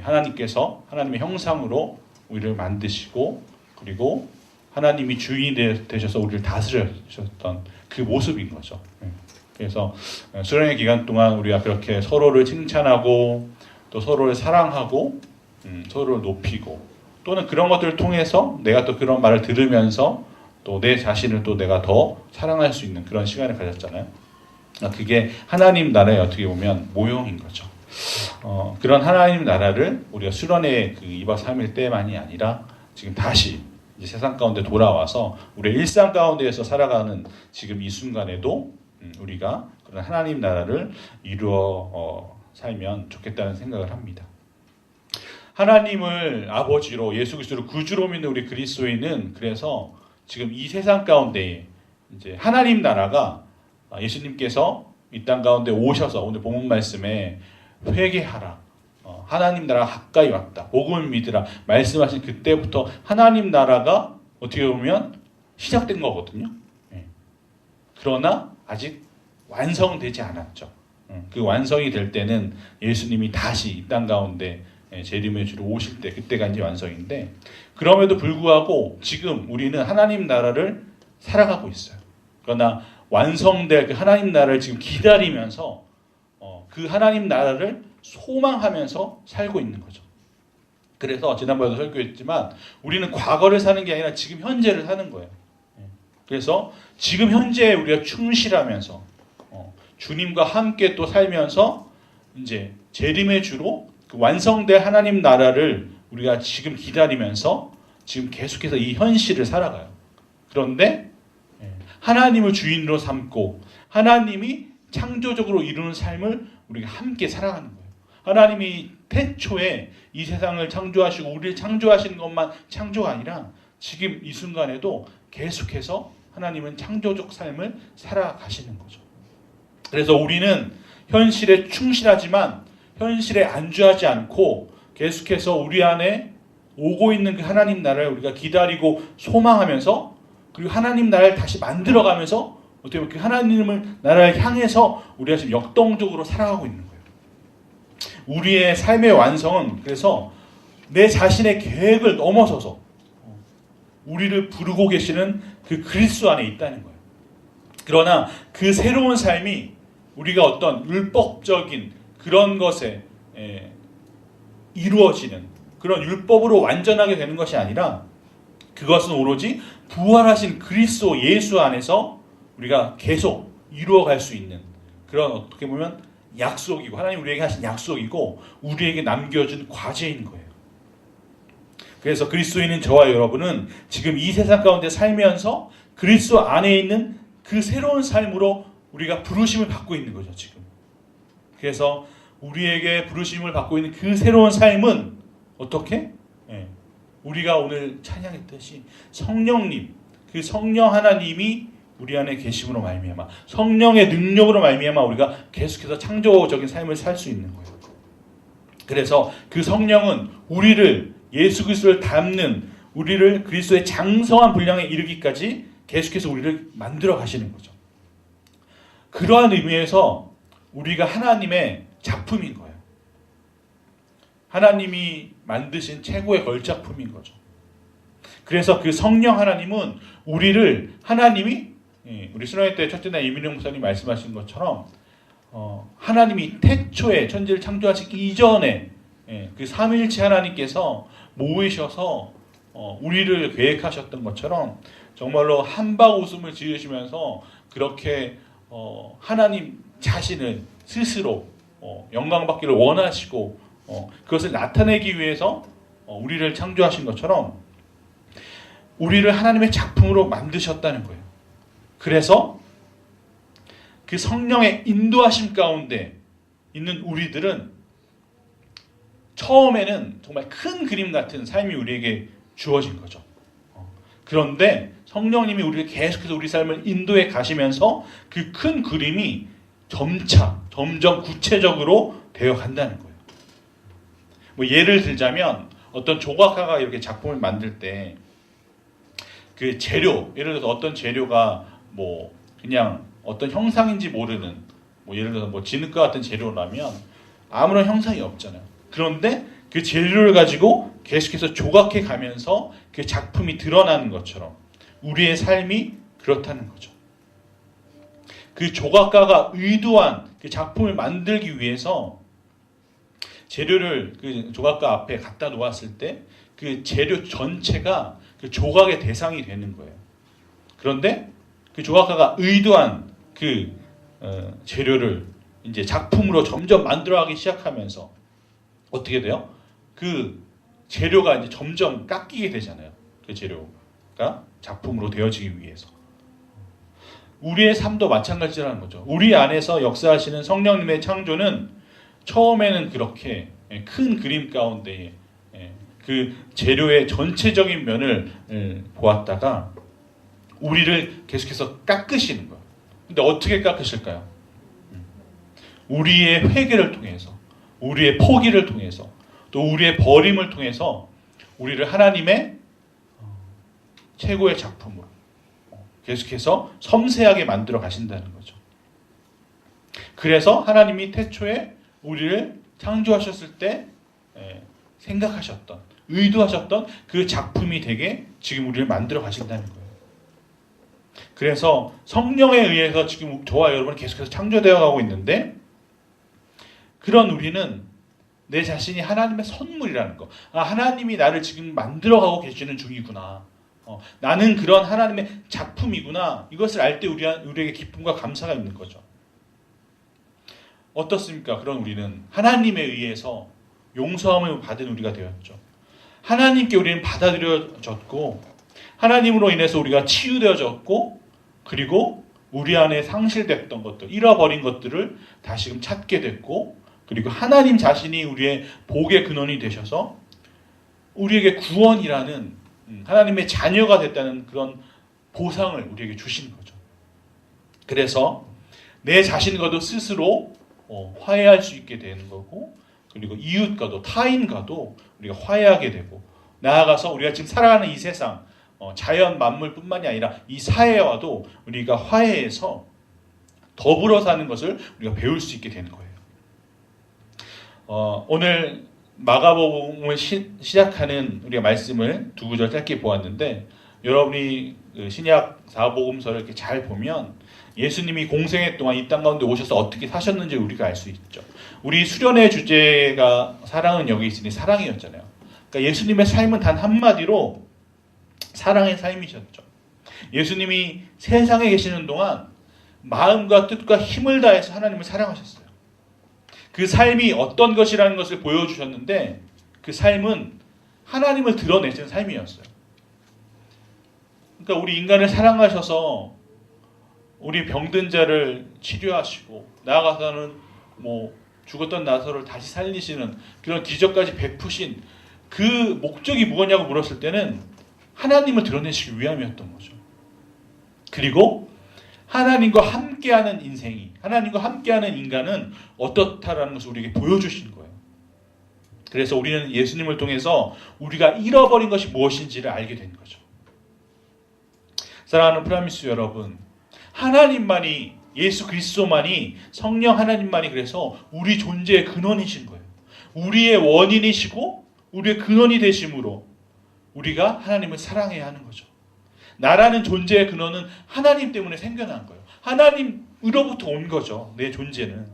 하나님께서 하나님의 형상으로 우리를 만드시고, 그리고 하나님이 주인이 되셔서 우리를 다스리셨던 그 모습인 거죠. 그래서 수련회 기간 동안 우리가 그렇게 서로를 칭찬하고 또 서로를 사랑하고 서로를 높이고, 또는 그런 것들을 통해서 내가 또 그런 말을 들으면서 또 내 자신을 또 내가 더 사랑할 수 있는 그런 시간을 가졌잖아요. 그게 하나님 나라의 어떻게 보면 모형인 거죠. 그런 하나님 나라를 우리가 수련회 그 2박 3일 때만이 아니라 지금 다시 이제 세상 가운데 돌아와서 우리의 일상 가운데에서 살아가는 지금 이 순간에도 우리가 그런 하나님 나라를 이루어 살면 좋겠다는 생각을 합니다. 하나님을 아버지로 예수 그리스도를 구주로 믿는 우리 그리스도인은 그래서 지금 이 세상 가운데 이제 하나님 나라가 예수님께서 이 땅 가운데 오셔서 오늘 본문 말씀에 회개하라, 하나님 나라가 가까이 왔다, 복음을 믿으라 말씀하신 그때부터 하나님 나라가 어떻게 보면 시작된 거거든요. 그러나 아직 완성되지 않았죠. 그 완성이 될 때는 예수님이 다시 이 땅 가운데 재림의 주로 오실 때, 그때가 이제 완성인데, 그럼에도 불구하고 지금 우리는 하나님 나라를 살아가고 있어요. 그러나 완성될 그 하나님 나라를 지금 기다리면서 그 하나님 나라를 소망하면서 살고 있는 거죠. 그래서 지난번에도 설교했지만 우리는 과거를 사는 게 아니라 지금 현재를 사는 거예요. 그래서 지금 현재에 우리가 충실하면서 주님과 함께 또 살면서 이제 재림의 주로 그 완성될 하나님 나라를 우리가 지금 기다리면서 지금 계속해서 이 현실을 살아가요. 그런데 하나님을 주인으로 삼고 하나님이 창조적으로 이루는 삶을 우리가 함께 살아가는 거예요. 하나님이 태초에 이 세상을 창조하시고 우리를 창조하시는 것만 창조가 아니라 지금 이 순간에도 계속해서 하나님은 창조적 삶을 살아가시는 거죠. 그래서 우리는 현실에 충실하지만 현실에 안주하지 않고 계속해서 우리 안에 오고 있는 그 하나님 나라를 우리가 기다리고 소망하면서, 그리고 하나님 나라를 다시 만들어가면서 어떻게 보면 그 하나님을 나라를 향해서 우리가 지금 역동적으로 살아가고 있는 거예요. 우리의 삶의 완성은 그래서 내 자신의 계획을 넘어서서 우리를 부르고 계시는 그 그리스도 안에 있다는 거예요. 그러나 그 새로운 삶이 우리가 어떤 율법적인 그런 것에 이루어지는 그런 율법으로 완전하게 되는 것이 아니라, 그것은 오로지 부활하신 그리스도 예수 안에서 우리가 계속 이루어갈 수 있는 그런 어떻게 보면 약속이고, 하나님 우리에게 하신 약속이고 우리에게 남겨준 과제인 거예요. 그래서 그리스도인인 저와 여러분은 지금 이 세상 가운데 살면서 그리스도 안에 있는 그 새로운 삶으로 우리가 부르심을 받고 있는 거죠, 지금. 그래서 우리에게 부르심을 받고 있는 그 새로운 삶은 어떻게? 우리가 오늘 찬양했듯이 성령님, 그 성령 하나님이 우리 안에 계심으로 말미암아, 성령의 능력으로 말미암아 우리가 계속해서 창조적인 삶을 살 수 있는 거예요. 그래서 그 성령은 우리를, 예수 그리스도를 닮는, 우리를 그리스도의 장성한 분량에 이르기까지 계속해서 우리를 만들어 가시는 거죠. 그러한 의미에서 우리가 하나님의 작품인 거예요. 하나님이 만드신 최고의 걸작품인 거죠. 그래서 그 성령 하나님은 우리를 하나님이 우리 수련회 때 첫째 날 이민영 목사님 말씀하신 것처럼 하나님이 태초에 천지를 창조하시기 이전에 그 삼위일체 하나님께서 모으셔서 우리를 계획하셨던 것처럼 정말로 한박 웃음을 지으시면서 그렇게 하나님 자신을 스스로 영광받기를 원하시고 그것을 나타내기 위해서 우리를 창조하신 것처럼 우리를 하나님의 작품으로 만드셨다는 거예요. 그래서 그 성령의 인도하심 가운데 있는 우리들은 처음에는 정말 큰 그림 같은 삶이 우리에게 주어진 거죠. 그런데 성령님이 우리를 계속해서 우리 삶을 인도해 가시면서 그 큰 그림이 점점 구체적으로 되어 간다는 거예요. 뭐 예를 들자면 어떤 조각가가 이렇게 작품을 만들 때 그 재료, 예를 들어서 어떤 재료가 뭐 그냥 어떤 형상인지 모르는 뭐 예를 들어서 뭐 진흙과 같은 재료라면 아무런 형상이 없잖아요. 그런데 그 재료를 가지고 계속해서 조각해 가면서 그 작품이 드러나는 것처럼 우리의 삶이 그렇다는 거죠. 그 조각가가 의도한 그 작품을 만들기 위해서 재료를 그 조각가 앞에 갖다 놓았을 때 그 재료 전체가 그 조각의 대상이 되는 거예요. 그런데 그 조각가가 의도한 그 재료를 이제 작품으로 점점 만들어가기 시작하면서 어떻게 돼요? 그 재료가 이제 점점 깎이게 되잖아요. 그 재료가 작품으로 되어지기 위해서. 우리의 삶도 마찬가지라는 거죠. 우리 안에서 역사하시는 성령님의 창조는 처음에는 그렇게 큰 그림 가운데 그 재료의 전체적인 면을 보았다가 우리를 계속해서 깎으시는 거예요. 근데 어떻게 깎으실까요? 우리의 회개를 통해서, 우리의 포기를 통해서, 또 우리의 버림을 통해서 우리를 하나님의 최고의 작품으로 계속해서 섬세하게 만들어 가신다는 거죠. 그래서 하나님이 태초에 우리를 창조하셨을 때 생각하셨던, 의도하셨던 그 작품이 되게 지금 우리를 만들어 가신다는 거예요. 그래서 성령에 의해서 지금 저와 여러분은 계속해서 창조되어 가고 있는데 그런 우리는 내 자신이 하나님의 선물이라는 거. 하나님이 나를 지금 만들어가고 계시는 중이구나. 나는 그런 하나님의 작품이구나. 이것을 알 때 우리에게 기쁨과 감사가 있는 거죠. 어떻습니까? 그런 우리는 하나님에 의해서 용서함을 받은 우리가 되었죠. 하나님께 우리는 받아들여졌고 하나님으로 인해서 우리가 치유되어졌고 그리고 우리 안에 상실됐던 것들, 잃어버린 것들을 다시금 찾게 됐고 그리고 하나님 자신이 우리의 복의 근원이 되셔서 우리에게 구원이라는 하나님의 자녀가 됐다는 그런 보상을 우리에게 주신 거죠. 그래서 내 자신과도 스스로 화해할 수 있게 되는 거고 그리고 이웃과도 타인과도 우리가 화해하게 되고 나아가서 우리가 지금 살아가는 이 세상 자연 만물뿐만이 아니라 이 사회와도 우리가 화해해서 더불어 사는 것을 우리가 배울 수 있게 되는 거예요. 오늘 마가복음을 시작하는 우리가 말씀을 두 구절 짧게 보았는데 여러분이 신약 사복음서를 이렇게 잘 보면 예수님이 공생애 동안 이 땅 가운데 오셔서 어떻게 사셨는지 우리가 알 수 있죠. 우리 수련회 주제가 사랑은 여기 있으니 사랑이었잖아요. 그러니까 예수님의 삶은 단 한마디로 사랑의 삶이셨죠. 예수님이 세상에 계시는 동안 마음과 뜻과 힘을 다해서 하나님을 사랑하셨어요. 그 삶이 어떤 것이라는 것을 보여주셨는데 그 삶은 하나님을 드러내신 삶이었어요. 그러니까 우리 인간을 사랑하셔서 우리 병든 자를 치료하시고 나아가서는 뭐 죽었던 나사로를 다시 살리시는 그런 기적까지 베푸신 그 목적이 무엇냐고 물었을 때는 하나님을 드러내시기 위함이었던 거죠. 그리고 하나님과 함께하는 인생이, 하나님과 함께하는 인간은 어떻다라는 것을 우리에게 보여주신 거예요. 그래서 우리는 예수님을 통해서 우리가 잃어버린 것이 무엇인지를 알게 된 거죠. 사랑하는 프라미스 여러분, 하나님만이, 예수 그리스도만이, 성령 하나님만이 그래서 우리 존재의 근원이신 거예요. 우리의 원인이시고 우리의 근원이 되심으로 우리가 하나님을 사랑해야 하는 거죠. 나라는 존재의 근원은 하나님 때문에 생겨난 거예요. 하나님으로부터 온 거죠. 내 존재는.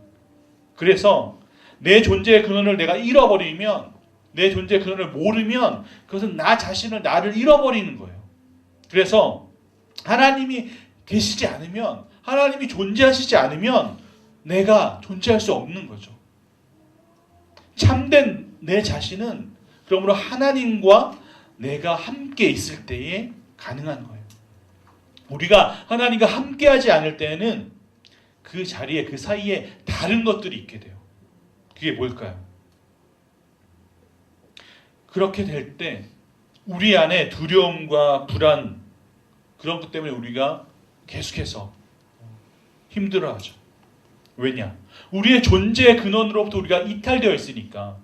그래서 내 존재의 근원을 내가 잃어버리면, 내 존재의 근원을 모르면 그것은 나 자신을, 나를 잃어버리는 거예요. 그래서 하나님이 계시지 않으면, 하나님이 존재하시지 않으면 내가 존재할 수 없는 거죠. 참된 내 자신은 그러므로 하나님과 내가 함께 있을 때에 가능한 거예요. 우리가 하나님과 함께하지 않을 때에는 그 자리에, 그 사이에 다른 것들이 있게 돼요. 그게 뭘까요? 그렇게 될 때 우리 안에 두려움과 불안, 그런 것 때문에 우리가 계속해서 힘들어하죠. 왜냐? 우리의 존재의 근원으로부터 우리가 이탈되어 있으니까.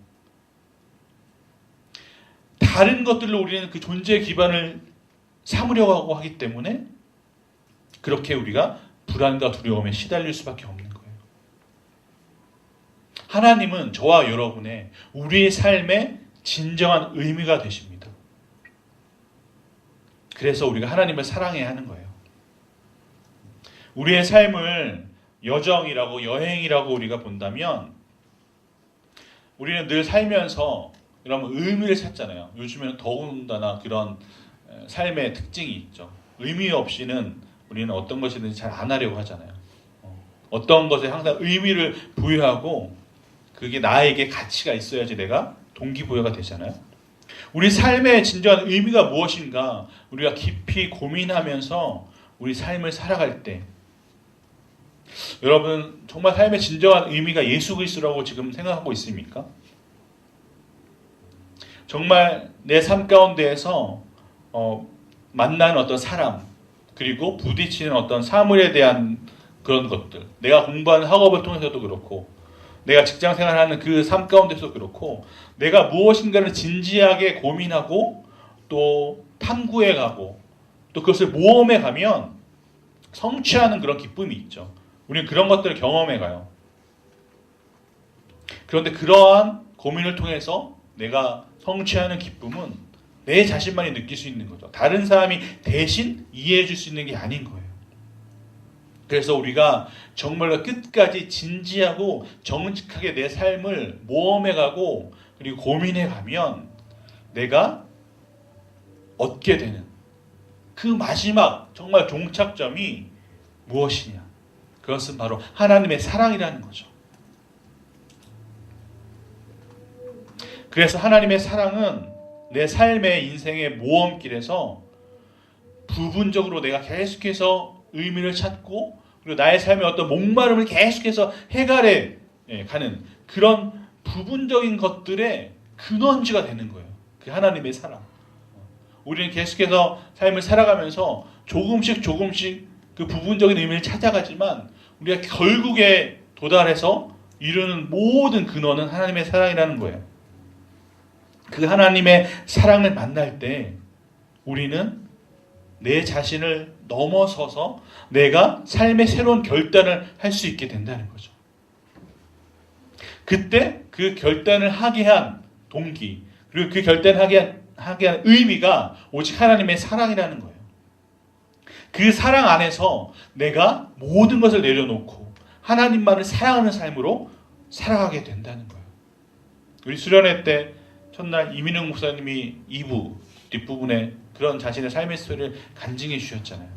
다른 것들로 우리는 그 존재의 기반을 삼으려고 하기 때문에 그렇게 우리가 불안과 두려움에 시달릴 수밖에 없는 거예요. 하나님은 저와 여러분의, 우리의 삶의 진정한 의미가 되십니다. 그래서 우리가 하나님을 사랑해야 하는 거예요. 우리의 삶을 여정이라고, 여행이라고 우리가 본다면 우리는 늘 살면서 여러분 의미를 찾잖아요. 요즘에는 더군다나 그런 삶의 특징이 있죠. 의미 없이는 우리는 어떤 것이든지 잘 안 하려고 하잖아요. 어떤 것에 항상 의미를 부여하고 그게 나에게 가치가 있어야지 내가 동기부여가 되잖아요. 우리 삶의 진정한 의미가 무엇인가 우리가 깊이 고민하면서 우리 삶을 살아갈 때, 여러분 정말 삶의 진정한 의미가 예수 그리스도라고 지금 생각하고 있습니까? 정말 내 삶 가운데에서 만나는 어떤 사람, 그리고 부딪히는 어떤 사물에 대한 그런 것들, 내가 공부하는 학업을 통해서도 그렇고, 내가 직장 생활하는 그 삶 가운데서도 그렇고, 내가 무엇인가를 진지하게 고민하고 또 탐구해 가고 또 그것을 모험해 가면 성취하는 그런 기쁨이 있죠. 우리는 그런 것들을 경험해 가요. 그런데 그러한 고민을 통해서 내가 성취하는 기쁨은 내 자신만이 느낄 수 있는 거죠. 다른 사람이 대신 이해해 줄 수 있는 게 아닌 거예요. 그래서 우리가 정말로 끝까지 진지하고 정직하게 내 삶을 모험해 가고 그리고 고민해 가면 내가 얻게 되는 그 마지막 정말 종착점이 무엇이냐? 그것은 바로 하나님의 사랑이라는 거죠. 그래서 하나님의 사랑은 내 삶의 인생의 모험길에서 부분적으로 내가 계속해서 의미를 찾고 그리고 나의 삶의 어떤 목마름을 계속해서 해결해 가는 그런 부분적인 것들의 근원지가 되는 거예요. 그 하나님의 사랑. 우리는 계속해서 삶을 살아가면서 조금씩 그 부분적인 의미를 찾아가지만 우리가 결국에 도달해서 이루는 모든 근원은 하나님의 사랑이라는 거예요. 그 하나님의 사랑을 만날 때 우리는 내 자신을 넘어서서 내가 삶의 새로운 결단을 할 수 있게 된다는 거죠. 그때 그 결단을 하게 한 동기, 그리고 그 결단을 하게 한 의미가 오직 하나님의 사랑이라는 거예요. 그 사랑 안에서 내가 모든 것을 내려놓고 하나님만을 사랑하는 삶으로 살아가게 된다는 거예요. 우리 수련회 때 첫날 이민웅 목사님이 2부 뒷부분에 그런 자신의 삶의 스토리를 간증해 주셨잖아요.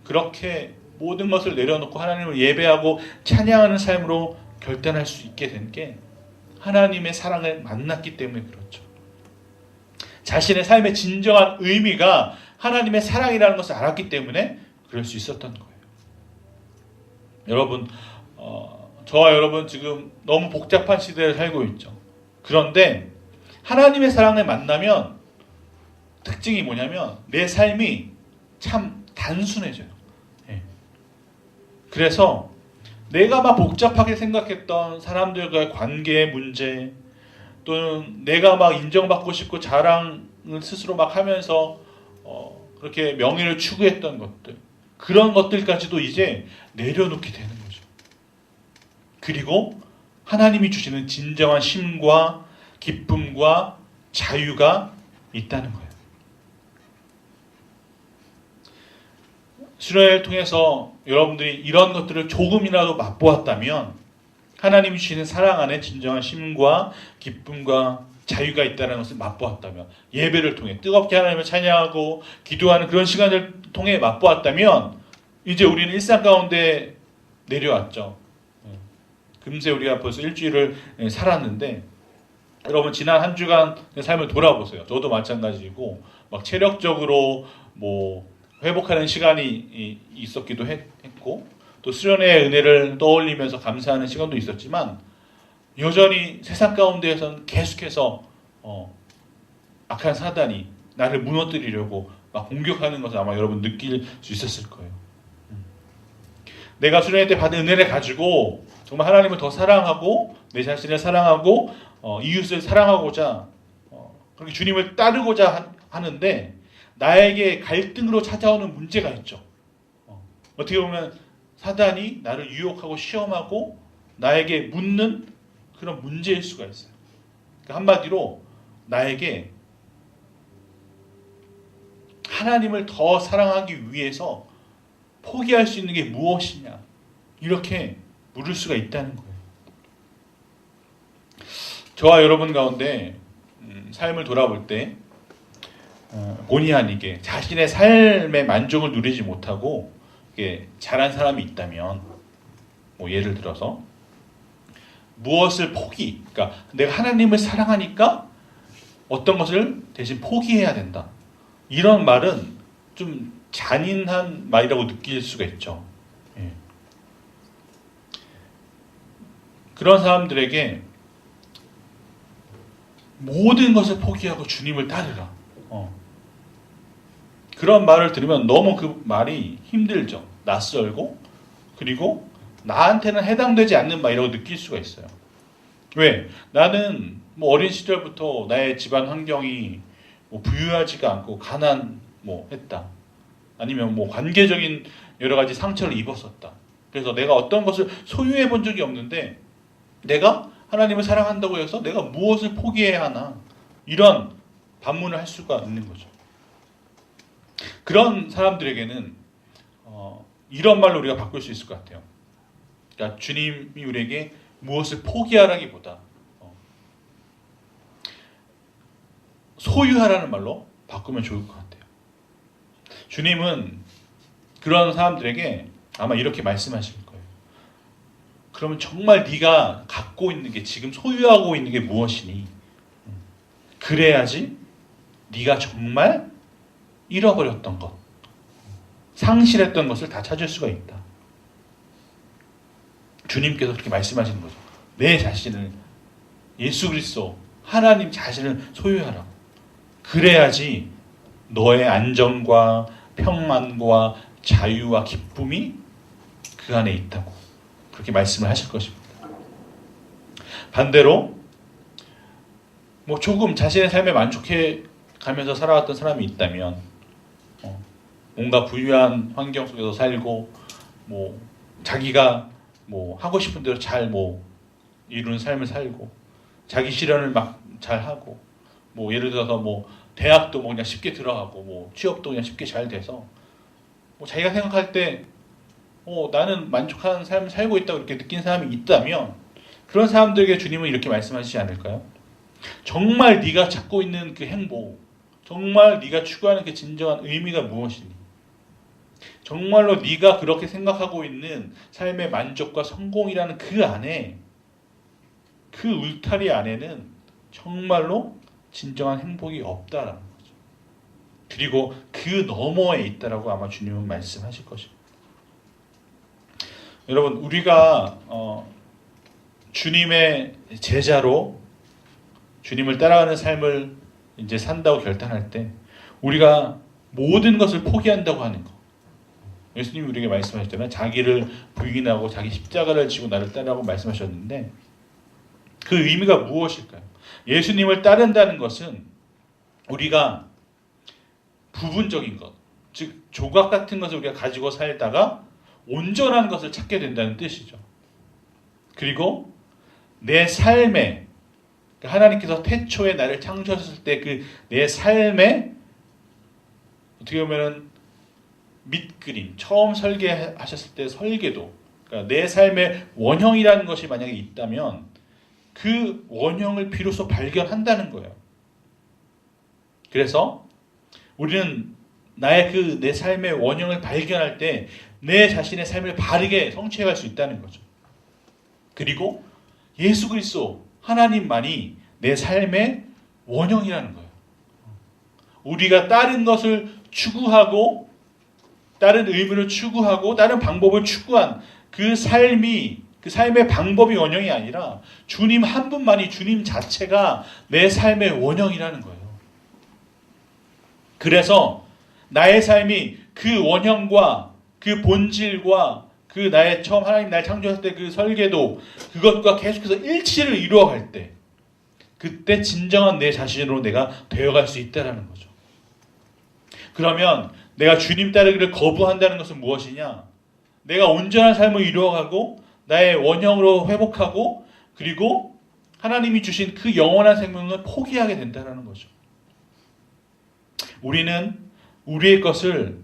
그렇게 모든 것을 내려놓고 하나님을 예배하고 찬양하는 삶으로 결단할 수 있게 된 게 하나님의 사랑을 만났기 때문에 그렇죠. 자신의 삶의 진정한 의미가 하나님의 사랑이라는 것을 알았기 때문에 그럴 수 있었던 거예요. 여러분, 저와 여러분 지금 너무 복잡한 시대를 살고 있죠. 그런데 하나님의 사랑을 만나면 특징이 뭐냐면 내 삶이 참 단순해져요. 그래서 내가 막 복잡하게 생각했던 사람들과의 관계의 문제, 또는 내가 막 인정받고 싶고 자랑을 스스로 막 하면서 그렇게 명예를 추구했던 것들, 그런 것들까지도 이제 내려놓게 되는 거죠. 그리고 하나님이 주시는 진정한 쉼과 기쁨과 자유가 있다는 거예요. 수련회를 통해서 여러분들이 이런 것들을 조금이라도 맛보았다면, 하나님이 주시는 사랑 안에 진정한 쉼과 기쁨과 자유가 있다는 것을 맛보았다면, 예배를 통해 뜨겁게 하나님을 찬양하고 기도하는 그런 시간을 통해 맛보았다면, 이제 우리는 일상 가운데 내려왔죠. 금세 우리가 벌써 일주일을 살았는데, 여러분 지난 한 주간의 삶을 돌아보세요. 저도 마찬가지고 막 체력적으로 뭐 회복하는 시간이 있었기도 했고, 또 수련회의 은혜를 떠올리면서 감사하는 시간도 있었지만, 여전히 세상 가운데에서는 계속해서 악한 사단이 나를 무너뜨리려고 막 공격하는 것을 아마 여러분 느낄 수 있었을 거예요. 내가 수련회 때 받은 은혜를 가지고 정말 하나님을 더 사랑하고 내 자신을 사랑하고 이웃을 사랑하고자 그렇게 주님을 따르고자 하는데, 나에게 갈등으로 찾아오는 문제가 있죠. 어떻게 보면 사단이 나를 유혹하고 시험하고 나에게 묻는 그런 문제일 수가 있어요. 그러니까 한마디로 나에게 하나님을 더 사랑하기 위해서 포기할 수 있는 게 무엇이냐, 이렇게 물을 수가 있다는 거예요. 저와 여러분 가운데 삶을 돌아볼 때 본의 아니게 자신의 삶의 만족을 누리지 못하고 자란 사람이 있다면, 뭐 예를 들어서 무엇을 그러니까 내가 하나님을 사랑하니까 어떤 것을 대신 포기해야 된다, 이런 말은 좀 잔인한 말이라고 느낄 수가 있죠. 예. 그런 사람들에게 모든 것을 포기하고 주님을 따르라, 그런 말을 들으면 너무 그 말이 힘들죠. 낯설고, 그리고 나한테는 해당되지 않는 말이라고 느낄 수가 있어요. 왜? 나는 뭐 어린 시절부터 나의 집안 환경이 뭐 부유하지가 않고 했다. 아니면 뭐 관계적인 여러 가지 상처를 입었었다. 그래서 내가 어떤 것을 소유해 본 적이 없는데, 내가 하나님을 사랑한다고 해서 내가 무엇을 포기해야 하나, 이런 반문을 할 수가 있는 거죠. 그런 사람들에게는 이런 말로 우리가 바꿀 수 있을 것 같아요. 그러니까 주님이 우리에게 무엇을 포기하라기보다 소유하라는 말로 바꾸면 좋을 것 같아요. 주님은 그런 사람들에게 아마 이렇게 말씀하실 거예요. 그러면 정말 네가 갖고 있는 게, 지금 소유하고 있는 게 무엇이니? 그래야지 네가 정말 잃어버렸던 것, 상실했던 것을 다 찾을 수가 있다. 주님께서 그렇게 말씀하시는 거죠. 내 자신을, 예수 그리스도 하나님 자신을 소유하라고. 그래야지 너의 안정과 평안과 자유와 기쁨이 그 안에 있다고 그렇게 말씀을 하실 것입니다. 반대로 뭐 조금 자신의 삶에 만족해 가면서 살아왔던 사람이 있다면, 뭔가 부유한 환경 속에서 살고 뭐 자기가 뭐 하고 싶은 대로 잘 뭐 이루는 삶을 살고, 자기 실현을 막 잘 하고, 뭐 예를 들어서 뭐 대학도 뭐 그냥 쉽게 들어가고, 뭐 취업도 그냥 쉽게 잘 돼서 뭐 자기가 생각할 때 나는 만족한 삶을 살고 있다고 이렇게 느낀 사람이 있다면, 그런 사람들에게 주님은 이렇게 말씀하시지 않을까요? 정말 네가 찾고 있는 그 행복, 정말 네가 추구하는 그 진정한 의미가 무엇이니? 정말로 네가 그렇게 생각하고 있는 삶의 만족과 성공이라는 그 안에, 그 울타리 안에는 정말로 진정한 행복이 없다라는 거죠. 그리고 그 너머에 있다라고 아마 주님은 말씀하실 것입니다. 여러분, 우리가 주님의 제자로 주님을 따라가는 삶을 이제 산다고 결단할 때, 우리가 모든 것을 포기한다고 하는 거. 예수님이 우리에게 말씀하셨잖아요. 자기를 부인하고 자기 십자가를 지고 나를 따르라고 말씀하셨는데, 그 의미가 무엇일까요? 예수님을 따른다는 것은 우리가 부분적인 것, 즉 조각 같은 것을 우리가 가지고 살다가 온전한 것을 찾게 된다는 뜻이죠. 그리고 내 삶에 하나님께서 태초에 나를 창조하셨을 때 그 내 삶에 어떻게 보면은 밑그림, 처음 설계하셨을 때 설계도, 그러니까 내 삶의 원형이라는 것이 만약에 있다면 그 원형을 비로소 발견한다는 거예요. 그래서 우리는 나의 그 내 삶의 원형을 발견할 때 내 자신의 삶을 바르게 성취해갈 수 있다는 거죠. 그리고 예수 그리스도 하나님만이 내 삶의 원형이라는 거예요. 우리가 다른 것을 추구하고 다른 의미를 추구하고 다른 방법을 추구한 그 삶이 그 삶의 방법이 원형이 아니라 주님 한 분만이 주님 자체가 내 삶의 원형이라는 거예요. 그래서 나의 삶이 그 원형과 그 본질과 그 나의 처음 하나님 날 창조했을 때 그 설계도 그것과 계속해서 일치를 이루어갈 때 그때 진정한 내 자신으로 내가 되어갈 수 있다는 거죠. 그러면 내가 주님 따르기를 거부한다는 것은 무엇이냐? 내가 온전한 삶을 이루어가고 나의 원형으로 회복하고 그리고 하나님이 주신 그 영원한 생명을 포기하게 된다는 거죠. 우리는 우리의 것을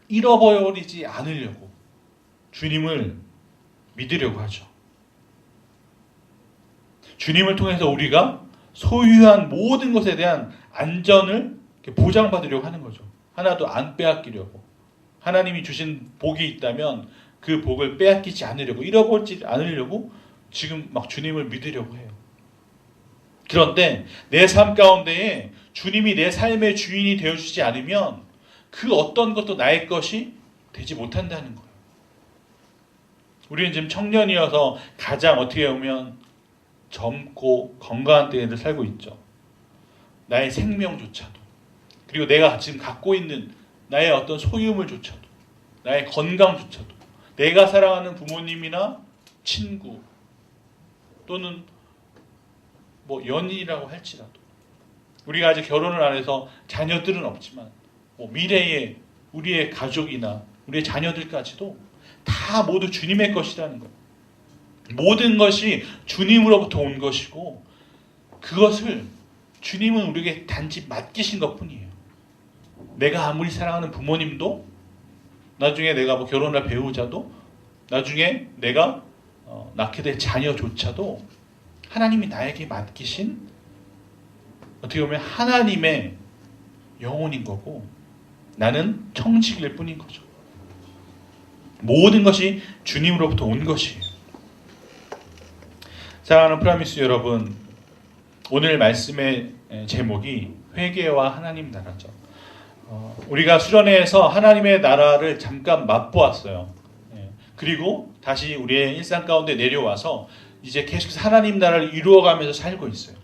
잃어버리지 않으려고 주님을 믿으려고 하죠. 주님을 통해서 우리가 소유한 모든 것에 대한 안전을 보장받으려고 하는 거죠. 하나도 안 빼앗기려고. 하나님이 주신 복이 있다면 그 복을 빼앗기지 않으려고, 잃어버리지 않으려고 지금 막 주님을 믿으려고 해요. 그런데 내 삶 가운데에 주님이 내 삶의 주인이 되어주지 않으면 그 어떤 것도 나의 것이 되지 못한다는 거예요. 우리는 지금 청년이어서 가장 어떻게 보면 젊고 건강한 때에 살고 있죠. 나의 생명조차도 그리고 내가 지금 갖고 있는 나의 어떤 소유물조차도 나의 건강조차도 내가 사랑하는 부모님이나 친구 또는 뭐 연인이라고 할지라도 우리가 아직 결혼을 안 해서 자녀들은 없지만 미래의 우리의 가족이나 우리의 자녀들까지도 다 모두 주님의 것이라는 거예요. 모든 것이 주님으로부터 온 것이고 그것을 주님은 우리에게 단지 맡기신 것뿐이에요. 내가 아무리 사랑하는 부모님도 나중에 내가 뭐 결혼할 배우자도 나중에 내가 낳게 될 자녀조차도 하나님이 나에게 맡기신 어떻게 보면 하나님의 영혼인 거고 나는 청직일 뿐인 거죠. 모든 것이 주님으로부터 온 것이에요. 사랑하는 프라미스 여러분, 오늘 말씀의 제목이 회개와 하나님 나라죠. 우리가 수련회에서 하나님의 나라를 잠깐 맛보았어요. 그리고 다시 우리의 일상 가운데 내려와서 이제 계속해서 하나님 나라를 이루어가면서 살고 있어요.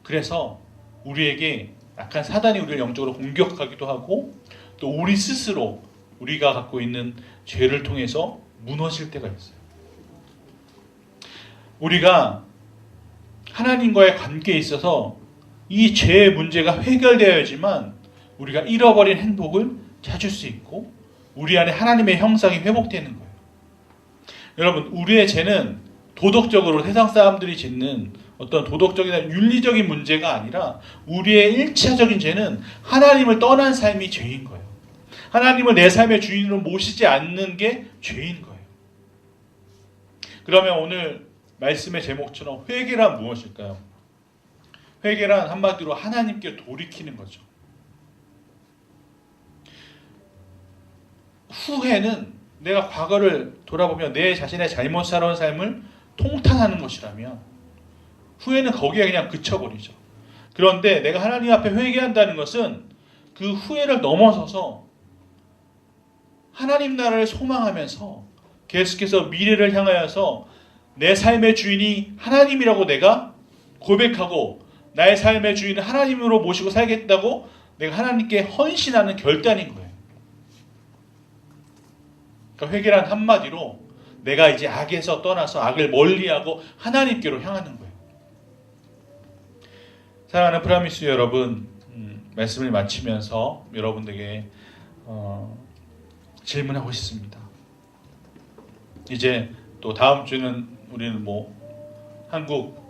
그래서 우리에게 약간 사단이 우리를 영적으로 공격하기도 하고 또 우리 스스로 우리가 갖고 있는 죄를 통해서 무너질 때가 있어요. 우리가 하나님과의 관계에 있어서 이 죄의 문제가 해결되어야지만 우리가 잃어버린 행복을 찾을 수 있고 우리 안에 하나님의 형상이 회복되는 거예요. 여러분, 우리의 죄는 도덕적으로 세상 사람들이 짓는 어떤 도덕적이나 윤리적인 문제가 아니라 우리의 1차적인 죄는 하나님을 떠난 삶이 죄인 거예요. 하나님을 내 삶의 주인으로 모시지 않는 게 죄인 거예요. 그러면 오늘 말씀의 제목처럼 회개란 무엇일까요? 회개란 한마디로 하나님께 돌이키는 거죠. 후회는 내가 과거를 돌아보며 내 자신의 잘못 살아온 삶을 통탄하는 것이라면 후회는 거기에 그냥 그쳐버리죠. 그런데 내가 하나님 앞에 회개한다는 것은 그 후회를 넘어서서 하나님 나라를 소망하면서 계속해서 미래를 향하여서 내 삶의 주인이 하나님이라고 내가 고백하고 나의 삶의 주인을 하나님으로 모시고 살겠다고 내가 하나님께 헌신하는 결단인 거예요. 그러니까 회개란 한마디로 내가 이제 악에서 떠나서 악을 멀리하고 하나님께로 향하는 거예요. 사랑하는 프라미스 여러분, 말씀을 마치면서 여러분들에게 질문하고 싶습니다. 이제 또 다음 주는 우리는 한국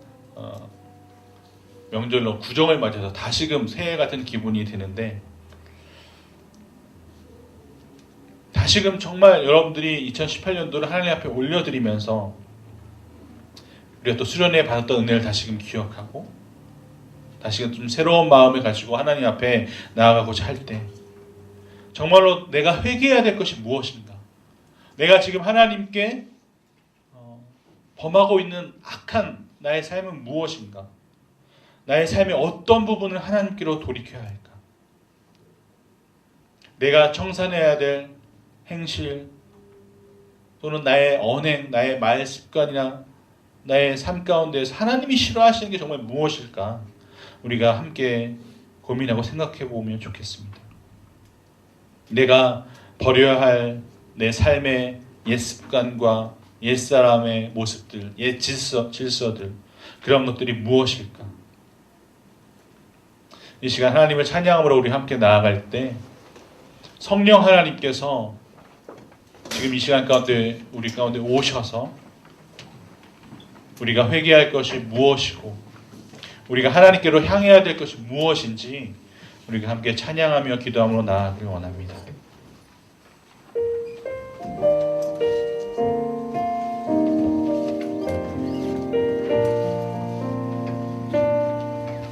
명절로 구정을 맞아서 다시금 새해 같은 기분이 드는데, 다시금 정말 여러분들이 2018년도를 하나님 앞에 올려드리면서 우리가 또 수련회 받았던 은혜를 다시금 기억하고 다시금 좀 새로운 마음을 가지고 하나님 앞에 나아가고자 할 때, 정말로 내가 회개해야 될 것이 무엇인가, 내가 지금 하나님께 범하고 있는 악한 나의 삶은 무엇인가, 나의 삶의 어떤 부분을 하나님께로 돌이켜야 할까, 내가 청산해야 될 행실 또는 나의 언행, 나의 말 습관이나 나의 삶 가운데에서 하나님이 싫어하시는 게 정말 무엇일까, 우리가 함께 고민하고 생각해 보면 좋겠습니다. 내가 버려야 할 내 삶의 옛 습관과 옛 사람의 모습들, 옛 질서들, 그런 것들이 무엇일까? 이 시간 하나님을 찬양함으로 우리 함께 나아갈 때 성령 하나님께서 지금 이 시간 가운데 우리 가운데 오셔서 우리가 회개할 것이 무엇이고 우리가 하나님께로 향해야 될 것이 무엇인지 우리가 함께 찬양하며 기도함으로 나아가길 원합니다.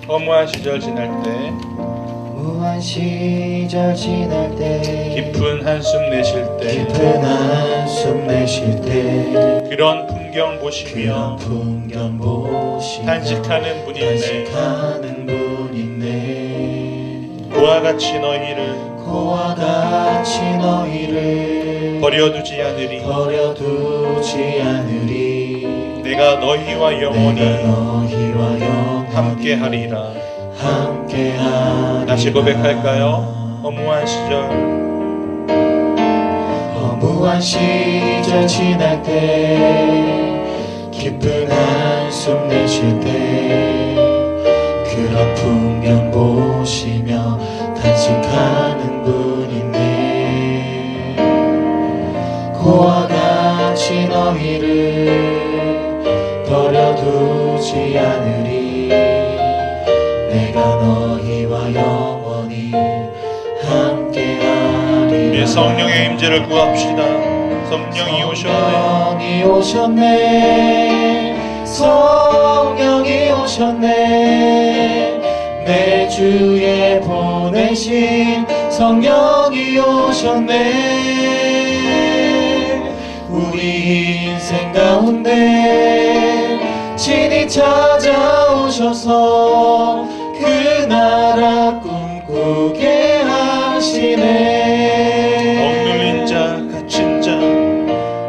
허무한 시절 지날 때, 무한 시절 지날 때, 깊은 한숨 내쉴 때, 깊은 한숨 내쉴 때, 그런 풍경 보시며 단식하는 분 있네. 그와 같이 너희를 버려두지 않으리. 내가 너희와 영원히 함께하리라. 다시 고백할까요? 허무한 시절 지날 때, 깊은 한숨 내쉴 때, 그런 풍경 보시며 단식하는 분 있네. 그와 같이 너희를 버려두지 않으리. 내가 너희와 영원히 함께하리라. 예, 성령의 임재를 구합시다. 성령이 오셨네. 내 주에 보내신 성령이 오셨네. 우리 인생 가운데 친히 찾아오셔서 그 나라 꿈꾸게 하시네.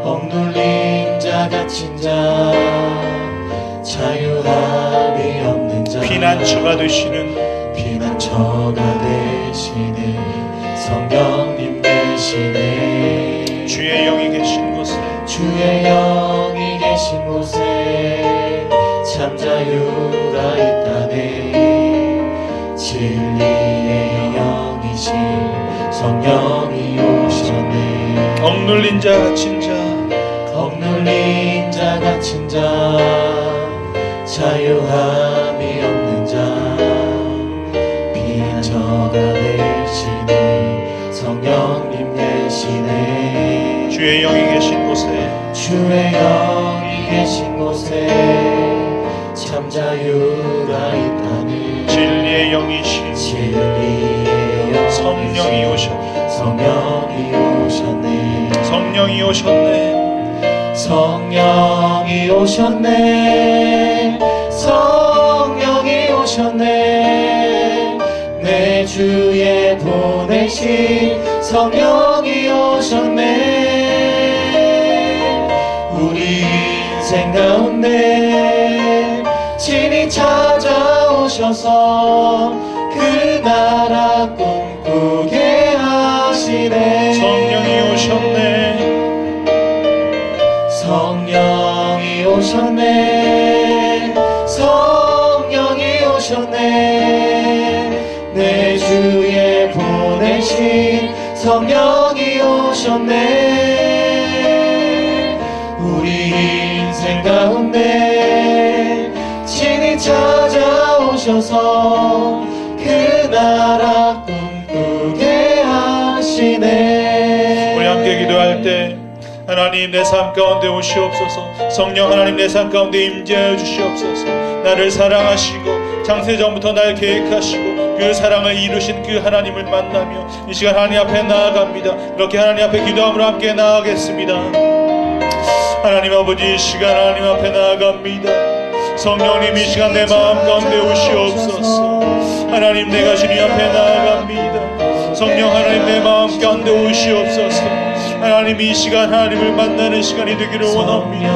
억눌린 자 갇힌 자 자유함이 없는 자 피난처가 되시는 성령님 되시네. 주의 영이 계신 곳에 참 자유가 있다네. 진리의 영이신 성령이 오셨네. 억눌린 자 갇힌 자 자유함이 없는 자 피난처가 되시네. 성령님 되시네. 주의 영이 계신 곳에 참 자유가 있다네. 진리의 영이신 성령이 오셨네. 성령이 오셨네. 내 주에 보내신 성령이 오셨네. 우리 인생 가운데 친히 찾아오셔서 그 나라 꿈꾸게 하시네. 성령이 오셨네. 내 주에 보내신 성령이 오셨네. 우리 인생 가운데 찾아오셔서 그 나라 꿈꾸게 하시네. 우리 함께 기도할 때 하나님 내 삶 가운데 오시옵소서. 성령 하나님 내 삶 가운데 임재하여 주시옵소서. 나를 사랑하시고 창세전부터 날 계획하시고 그 사랑을 이루신 그 하나님을 만나며 이 시간 하나님 앞에 나아갑니다. 그렇게 하나님 앞에 기도함으로 함께 나아가겠습니다. 하나님 아버지, 이 시간 하나님 앞에 나아갑니다. 성령님 이 시간 내 마음 가운데 오시옵소서. 하나님 내가 주님 앞에 나아갑니다. 성령 하나님 내 마음 가운데 오시옵소서. 하나님 이 시간 하나님을 만나는 시간이 되기를 원합니다.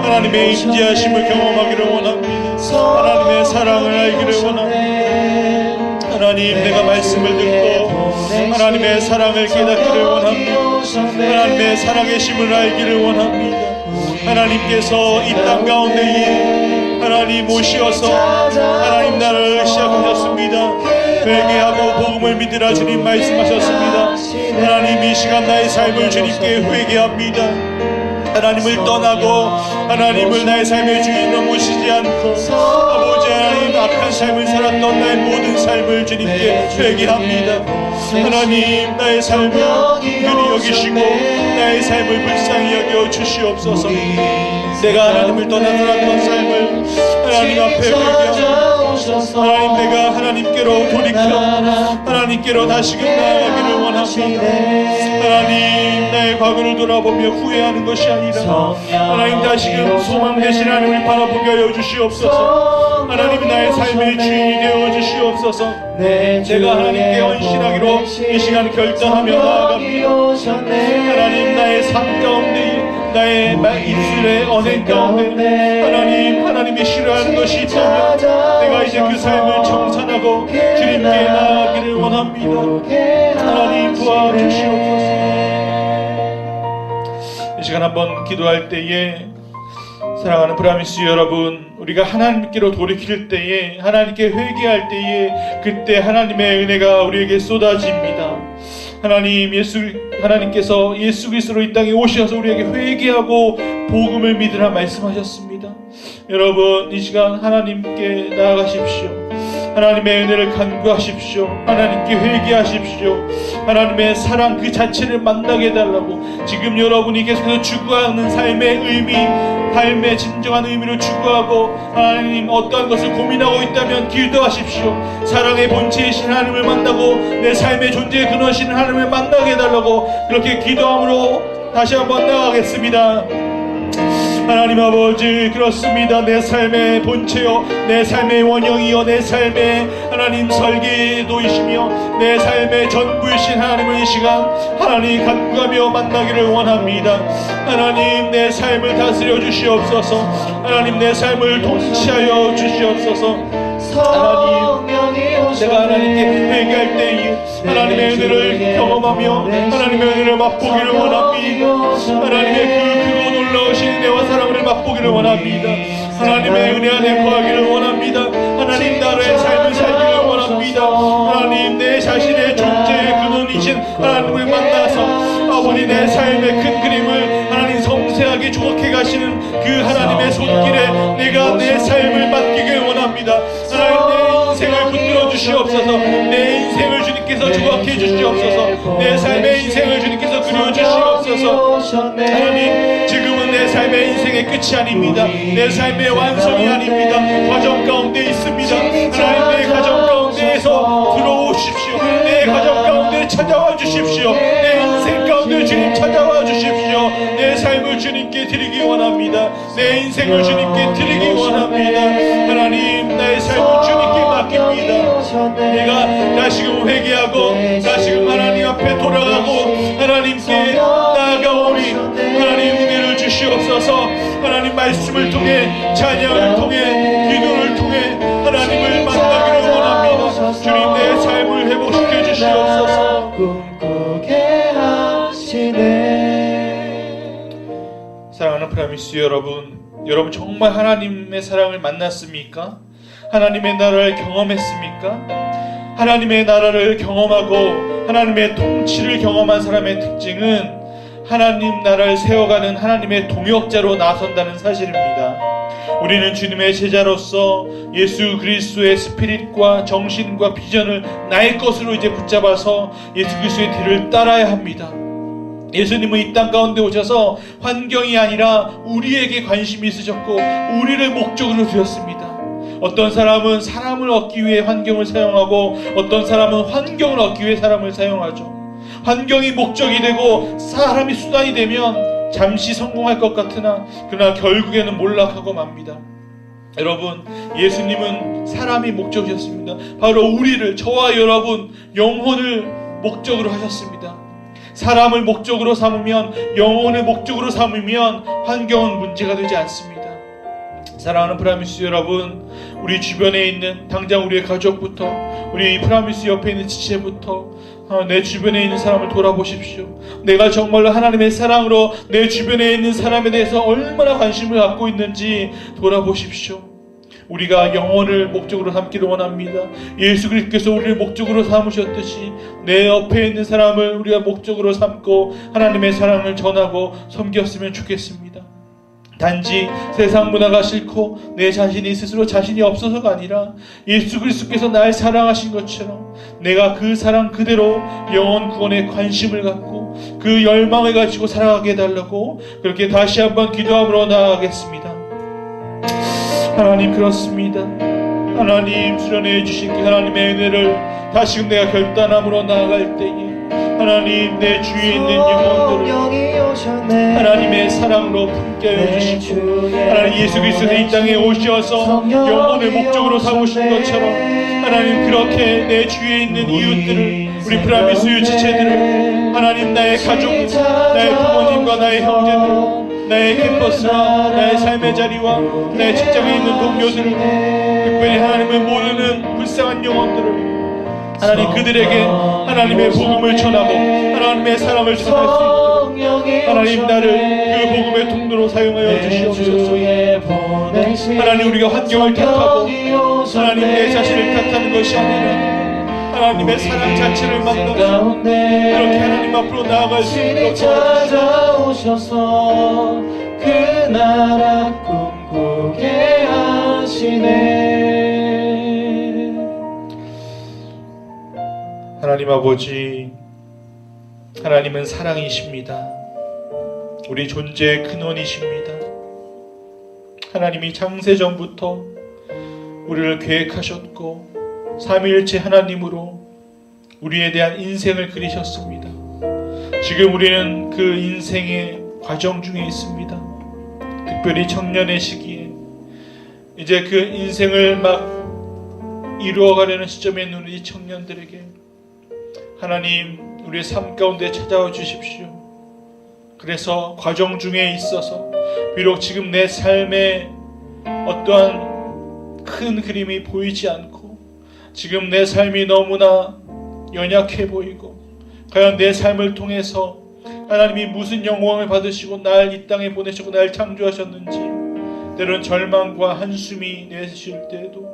하나님의 임재하심을 경험하기를 원합니다. 하나님의 사랑을 알기를 원합니다. 하나님 내가 말씀을 듣고 하나님의 사랑을 깨닫기를 원합니다. 하나님의 살아계심을 알기를 원합니다. 하나님께서 이 땅 가운데에 하나님 오시어서 하나님 나라를 시작하셨습니다. 회개하고 복음을 믿으라 주님 말씀하셨습니다. 하나님 이 시간 나의 삶을 주님께 회개합니다. 하나님을 떠나고 하나님을 나의 삶의 주인으로 모시지 않고 아버지 하나님 악한 삶을 살았던 나의 모든 삶을 주님께 회개합니다. 하나님 나의 삶을 긍휼히 여기시고 나의 삶을 불쌍히 여겨 주시옵소서. 내가 하나님을 떠나 살았던 삶을 하나님 앞에 회개합니다. 하나님 내가 하나님께로 돌이켜 하나님께로 다시금 나아가기를 원합니다. 하나님 나의 과거를 돌아보며 후회하는 것이 아니라 하나님 다시금 소망 되신 하나님을 바라보게 하여 주시옵소서. 하나님 나의 삶의 주인이 되어 주시옵소서. 내가 하나님께 헌신하기로 이 시간 결단하며 나아갑니다. 하나님 나의 삶 가운데 나의 입술의 언행 가운데 하나님이 싫어하는 것이 있다면 내가 이제 그 삶을 청산하고 주님께 나아가기를 원합니다. 하나님 도와주시옵소서. 이 시간 한번 기도할 때에 사랑하는 브라미스 여러분, 우리가 하나님께로 돌이킬 때에 하나님께 회개할 때에 그때 하나님의 은혜가 우리에게 쏟아집니다. 하나님께서 예수 그리스도로 이 땅에 오셔서 우리에게 회개하고 복음을 믿으라 말씀하셨습니다. 여러분 이 시간 하나님께 나아가십시오. 하나님의 은혜를 간구하십시오. 하나님께 회개하십시오. 하나님의 사랑 그 자체를 만나게 해달라고 지금 여러분이 계속해서 추구하는 삶의 의미, 삶의 진정한 의미를 추구하고 하나님 어떠한 것을 고민하고 있다면 기도하십시오. 사랑의 본체이신 하나님을 만나고 내 삶의 존재의 근원이신 하나님을 만나게 해달라고 그렇게 기도함으로 다시 한번 나아가겠습니다. 하나님 아버지, 그렇습니다. 내 삶의 본체요, 내 삶의 원형이요, 내 삶의 하나님 설계도이시며 내 삶의 전부이신 하나님을 이 시간 하나님 간구하며 만나기를 원합니다. 하나님 내 삶을 다스려 주시옵소서. 하나님 내 삶을 통치하여 주시옵소서. 하나님 내가 하나님께 회개할 때에 하나님의 은혜를 경험하며 하나님의 은혜를 맛보기를 원합니다. 하나님의 그 크고 놀라우신 은혜와 사랑을 맛보기를 원합니다. 하나님의 은혜 안에 거하기를 원합니다. 하나님 나라의 삶을 살기를 원합니다. 하나님 내 자신의 존재의 근원이신 하나님을 만나서 아버지 내 삶의 큰 그림을 하나님 섬세하게 조각해 가시는 그 하나님의 손길에 내가 내 삶을 맡기길 원합니다. 하나님 내 인생을 붙들어 주시옵소서. 내 인생을 주님께서 조각해 주시옵소서. 내 삶의 인생을 주님께서 그려 주시옵소서. 하나님 지금은 내 삶의 인생의 끝이 아닙니다. 내 삶의 완성이 아닙니다. 과정 가운데 있습니다. 하나님 내 가정 가운데에서 들어오십시오. 내 가정 가운데 찾아와 주십시오. 내 인생 가운데 주님 찾아와 주십시오. 내 삶을 주님께 드리기 원합니다. 내 인생을 주님께 드리기 원합니다. 하나님 나의 삶을 주님께 맡깁니다. 내가 다시금 회개하고 다시금 하나님 앞에 돌아가고 하나님께 나아가오니 하나님 은혜를 주시옵소서. 하나님 말씀을 통해 찬양을 통해 기도를 통해 하나님을 만나기를 원합니다. 주님 내 삶을 회복시켜 주시옵소서. 꿈꾸게 하시네. 사랑하는 프라미스 여러분 정말 하나님의 사랑을 만났습니까? 하나님의 나라를 경험했습니까? 하나님의 나라를 경험하고 하나님의 통치를 경험한 사람의 특징은 하나님 나라를 세워가는 하나님의 동역자로 나선다는 사실입니다. 우리는 주님의 제자로서 예수 그리스도의 스피릿과 정신과 비전을 나의 것으로 이제 붙잡아서 예수 그리스도의 뒤를 따라야 합니다. 예수님은 이 땅 가운데 오셔서 환경이 아니라 우리에게 관심이 있으셨고 우리를 목적으로 두셨습니다. 어떤 사람은 사람을 얻기 위해 환경을 사용하고 어떤 사람은 환경을 얻기 위해 사람을 사용하죠. 환경이 목적이 되고 사람이 수단이 되면 잠시 성공할 것 같으나 그러나 결국에는 몰락하고 맙니다. 여러분, 예수님은 사람이 목적이셨습니다. 바로 우리를, 저와 여러분 영혼을 목적으로 하셨습니다. 사람을 목적으로 삼으면, 영혼을 목적으로 삼으면 환경은 문제가 되지 않습니다. 사랑하는 프라미스 여러분, 우리 주변에 있는, 당장 우리의 가족부터, 우리 프라미스 옆에 있는 지체부터 내 주변에 있는 사람을 돌아보십시오. 내가 정말로 하나님의 사랑으로 내 주변에 있는 사람에 대해서 얼마나 관심을 갖고 있는지 돌아보십시오. 우리가 영혼을 목적으로 삼기를 원합니다. 예수 그리스도께서 우리를 목적으로 삼으셨듯이 내 옆에 있는 사람을 우리가 목적으로 삼고 하나님의 사랑을 전하고 섬겼으면 좋겠습니다. 단지 세상 문화가 싫고 내 자신이 스스로 자신이 없어서가 아니라 예수 그리스도께서 날 사랑하신 것처럼 내가 그 사랑 그대로 영혼 구원에 관심을 갖고 그 열망을 가지고 살아가게 해달라고 그렇게 다시 한번 기도함으로 나아가겠습니다. 하나님, 그렇습니다. 하나님, 수련해 주신 그 하나님의 은혜를 다시금 내가 결단함으로 나아갈 때에 하나님, 내 주위에 있는 영혼들을 하나님의 사랑으로 품게 하여 주시고 하나님, 예수 그리스도의 이 땅에 오셔서 영혼을 목적으로 삼으신 것처럼 하나님, 그렇게 내 주위에 있는 이웃들을, 우리 프라미스 지체들을 하나님, 나의 가족, 나의 부모님과 나의 형제들, 나의 캠퍼스와 나의 삶의 자리와 나의 직장에 있는 동료들을, 특별히 하나님을 모르는 불쌍한 영혼들을 하나님, 그들에게 하나님의 복음을 전하고 하나님의 사랑을 전할 수 있도록 하나님, 나를 그 복음의 통로로 사용하여 주시옵소서. 하나님, 우리가 환경을 탓하고 하나님 내 자신을 탓하는 것이 아니라 하나님의 사랑 자체를 만나서 그렇게 하나님 앞으로 나아갈 수 있도록 찾아오셔서 그 나라 꿈꾸게 하시네. 하나님 아버지, 하나님은 사랑이십니다. 우리 존재의 근원이십니다. 하나님이 창세전부터 우리를 계획하셨고 삼위일체 하나님으로 우리에 대한 인생을 그리셨습니다. 지금 우리는 그 인생의 과정 중에 있습니다. 특별히 청년의 시기에 이제 그 인생을 막 이루어가려는 시점에 있는 우리 청년들에게 하나님, 우리의 삶 가운데 찾아와 주십시오. 그래서 과정 중에 있어서 비록 지금 내 삶에 어떠한 큰 그림이 보이지 않고 지금 내 삶이 너무나 연약해 보이고 과연 내 삶을 통해서 하나님이 무슨 영광을 받으시고 날 이 땅에 보내시고 날 창조하셨는지 때론 절망과 한숨이 내실 때에도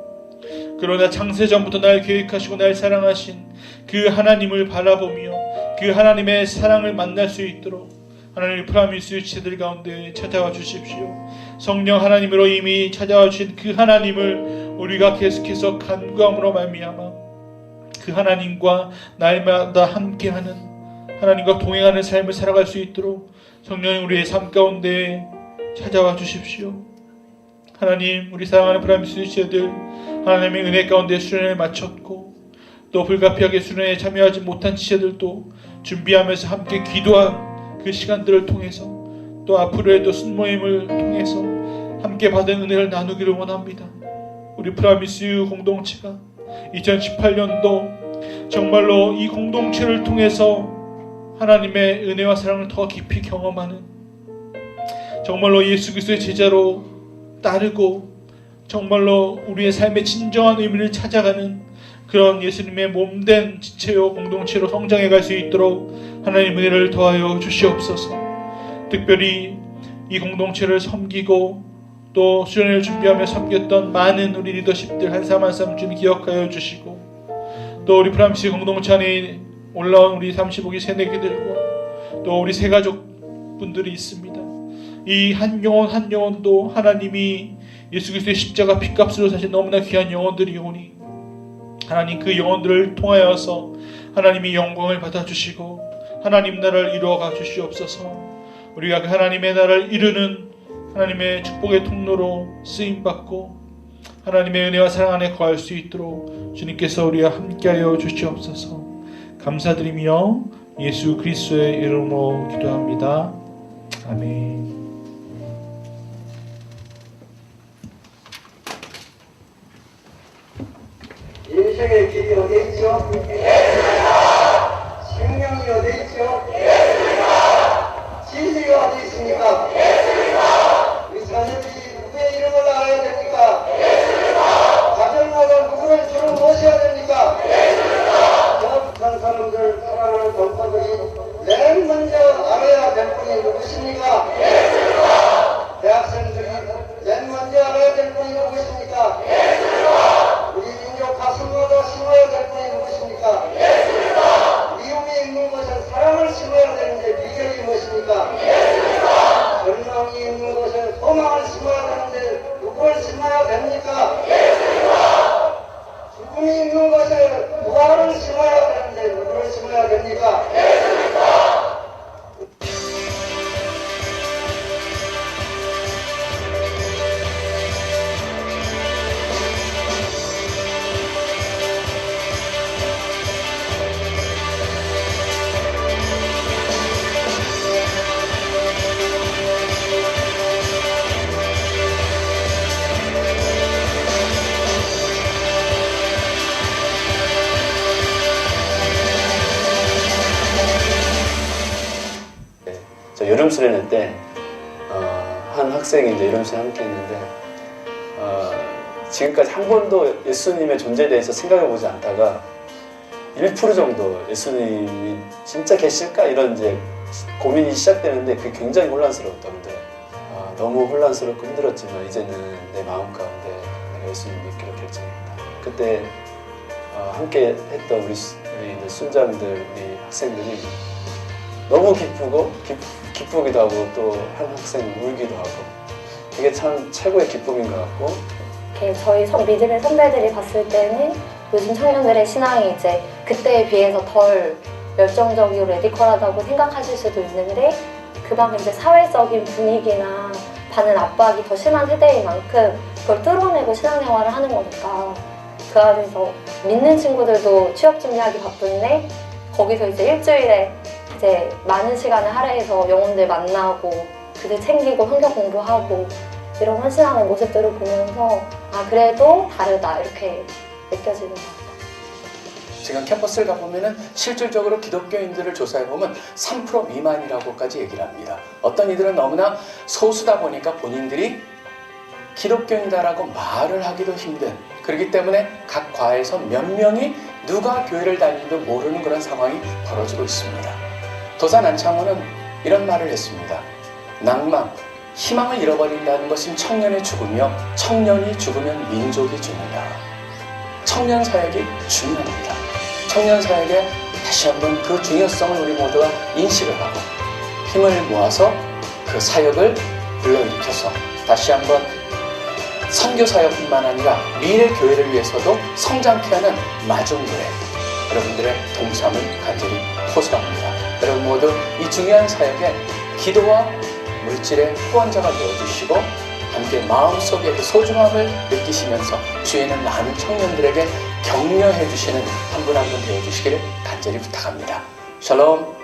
그러나 창세전부터 날 계획하시고 날 사랑하신 그 하나님을 바라보며 그 하나님의 사랑을 만날 수 있도록 하나님, 프라미스 지체들 가운데 찾아와 주십시오. 성령 하나님으로 이미 찾아와 주신 그 하나님을 우리가 계속해서 간구함으로 말미암아 그 하나님과 날마다 함께하는, 하나님과 동행하는 삶을 살아갈 수 있도록 성령님 우리의 삶 가운데 찾아와 주십시오. 하나님, 우리 사랑하는 프라미스 지체들 하나님의 은혜 가운데 수련을 마쳤고 또 불가피하게 수련에 참여하지 못한 지체들도 준비하면서 함께 기도한 그 시간들을 통해서 또 앞으로의 또 순모임을 통해서 함께 받은 은혜를 나누기를 원합니다. 우리 프라미스 공동체가 2018년도 정말로 이 공동체를 통해서 하나님의 은혜와 사랑을 더 깊이 경험하는, 정말로 예수 그리스도의 제자로 따르고 정말로 우리의 삶의 진정한 의미를 찾아가는 그런 예수님의 몸된 지체요 공동체로 성장해 갈 수 있도록 하나님 은혜를 더하여 주시옵소서. 특별히 이 공동체를 섬기고 또 수련회를 준비하며 섬겼던 많은 우리 리더십들 한 사람 한 사람 주님 기억하여 주시고 또 우리 프라미스 공동체 안에 올라온 우리 35기 새내기들과 또 우리 새가족 분들이 있습니다. 이 한 영혼 한 영혼도 하나님이 예수 그리스도의 십자가 피값으로 사실 너무나 귀한 영혼들이 오니 하나님 그 영혼들을 통하여서 하나님이 영광을 받아주시고 하나님 나라를 이루어가 주시옵소서. 우리가 그 하나님의 나라를 이루는 하나님의 축복의 통로로 쓰임받고 하나님의 은혜와 사랑 안에 거할 수 있도록 주님께서 우리와 함께하여 주시옵소서. 감사드리며 예수 그리스도의 이름으로 기도합니다. 아멘. 인생의 길이 어디 있죠? 생명이 어디 있죠? 진리가 어디 있습니까? 우리 자녀들이 누구의 이름을 알아야 됩니까? 가정마다 누구를 주로 모셔야 됩니까? 부탁한 사람들, 사랑하는 동포들이 맨 먼저 알아야 될 분이 누구십니까? 대학생들이 맨 먼저 알아야 될 분이 누구십니까? 우리 민족 가슴마다 심어야 될 분이 누구십니까? 미움이 있는 곳에 사랑을 심어야 되는데 비결이 무엇입니까? 절망이 있는 곳에 소망을 심어야 되는데 누구를 심어야 됩니까? 죽음이 있는 곳에 부활을 심어야 되는데 누구를 심어야 됩니까? 저 여름 수련회 때 한 학생이 이제 여름 수련회 함께 했는데 지금까지 한 번도 예수님의 존재에 대해서 생각해 보지 않다가 1% 정도 예수님이 진짜 계실까 이런 이제 고민이 시작되는데 그게 굉장히 혼란스러웠다는데 너무 혼란스럽고 힘들었지만 이제는 내 마음 가운데 내가 예수님 믿기로 결정했다. 그때 함께 했던 우리 이제 순자님들 우리 학생들이 너무 기쁘기도 하고 또 한 학생은 울기도 하고 이게 참 최고의 기쁨인 것 같고 이렇게 저희 믿음의 선배들이 봤을 때는 요즘 청년들의 신앙이 이제 그때에 비해서 덜 열정적이고 레디컬하다고 생각하실 수도 있는데 그만큼 이제 사회적인 분위기나 받는 압박이 더 심한 세대인 만큼 그걸 뚫어내고 신앙생활을 하는 거니까 그 안에서 믿는 친구들도 취업 준비하기 바쁜데 거기서 이제 일주일에 이제 많은 시간을 할애해서 영혼들 만나고 그들 챙기고 성경 공부하고 이런 헌신하는 모습들을 보면서 그래도 다르다 이렇게 느껴지는 것 같아요. 지금 캠퍼스를 가보면 실질적으로 기독교인들을 조사해보면 3% 미만이라고까지 얘기를 합니다. 어떤 이들은 너무나 소수다 보니까 본인들이 기독교인이다라고 말을 하기도 힘든 그렇기 때문에 각 과에서 몇 명이 누가 교회를 다니는지도 모르는 그런 상황이 벌어지고 있습니다. 도산 안창호는 이런 말을 했습니다. 낭만, 희망을 잃어버린다는 것은 청년의 죽음이요 청년이 죽으면 민족이 죽는다. 청년 사역이 중요합니다. 청년 사역에 다시 한번 그 중요성을 우리 모두가 인식을 하고 힘을 모아서 그 사역을 불러일으켜서 다시 한번 선교 사역뿐만 아니라 미래 교회를 위해서도 성장케 하는 마중물에 여러분들의 동참을 간절히 호소합니다. 여러분 모두 이 중요한 사역에 기도와 물질의 후원자가 되어주시고 함께 마음속에 그 소중함을 느끼시면서 주위에 있는 많은 청년들에게 격려해 주시는 한 분 한 분 되어주시기를 간절히 부탁합니다. 샬롬.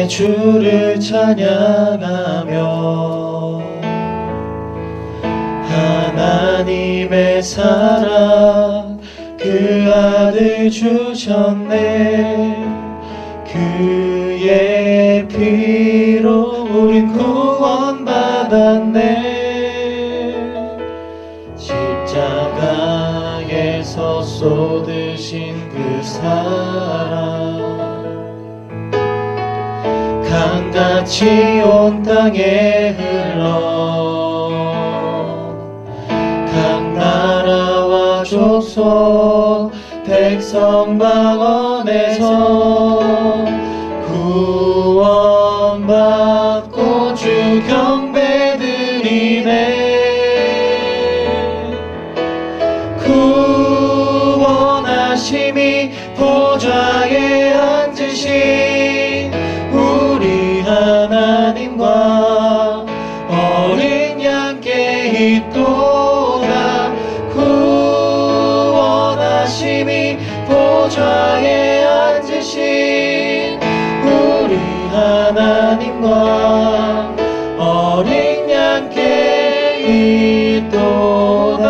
주를 찬양하며 하나님의 사랑 그 그 아들 주셨네. 그의 피로 우린 구원받았네. 십자가에서 쏟으신 그 사랑 강같이 온 땅에 흘러 각 나라와 족속 백성 방언에서 구원받고 주 경배드리네. 구원하심이 보좌에 앉으신 우리 하나님과 어린 양께 있도다. 구원하심이 보좌에 앉으신 우리 하나님과 어린 양께 있도다.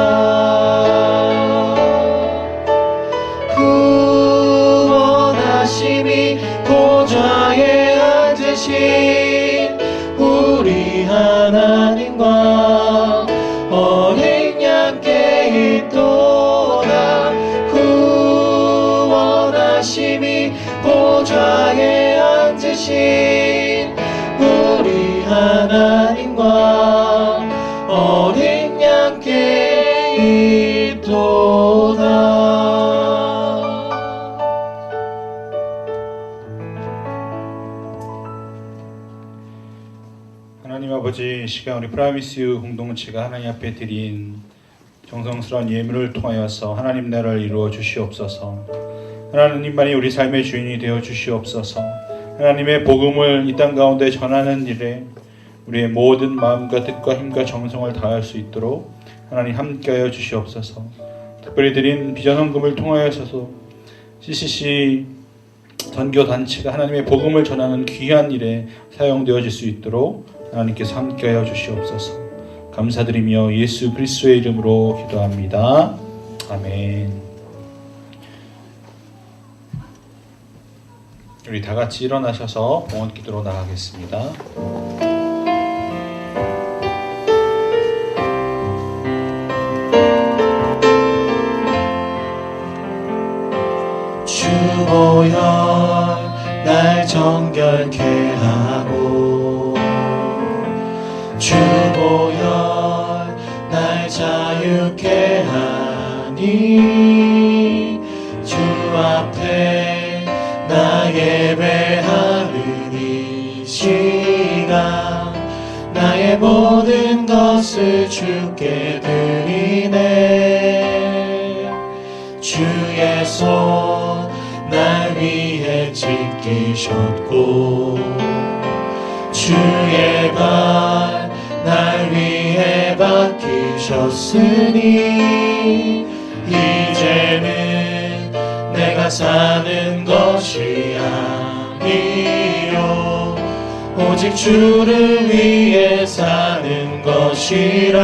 구원하심이 보좌에 앉으신 우리 하나님과 어린 양께 있도다. 구원하심이 보좌에 앉으신 우리 하나님과 어린 양께 있도다. 하나님 아버지, 이 시간 우리 프라미스 공동체가 하나님 앞에 드린 정성스러운 예물을 통하여서 하나님 나라를 이루어 주시옵소서. 하나님만이 우리 삶의 주인이 되어 주시옵소서. 하나님의 복음을 이 땅 가운데 전하는 일에 우리의 모든 마음과 뜻과 힘과 정성을 다할 수 있도록 하나님 함께하여 주시옵소서. 특별히 드린 비전헌금을 통하여서도 CCC 선교단체가 하나님의 복음을 전하는 귀한 일에 사용되어질 수 있도록 하나님께서 함께하여 주시옵소서. 감사드리며 예수 그리스도의 이름으로 기도합니다. 아멘. 우리 다 같이 일어나셔서 봉헌 기도로 나가겠습니다. 주보혈 날 정결케 하고 주보혈 날 자유케 하니 주 앞에 나 예배하는 이 시간 나의 모든 것을 주께 드리네. 주의 손 날 위해 찢기셨고 주의 발 날 위해 박히셨으니 이제는 내가 사는 것이 아니요 오직 주를 위해 사는 것이라.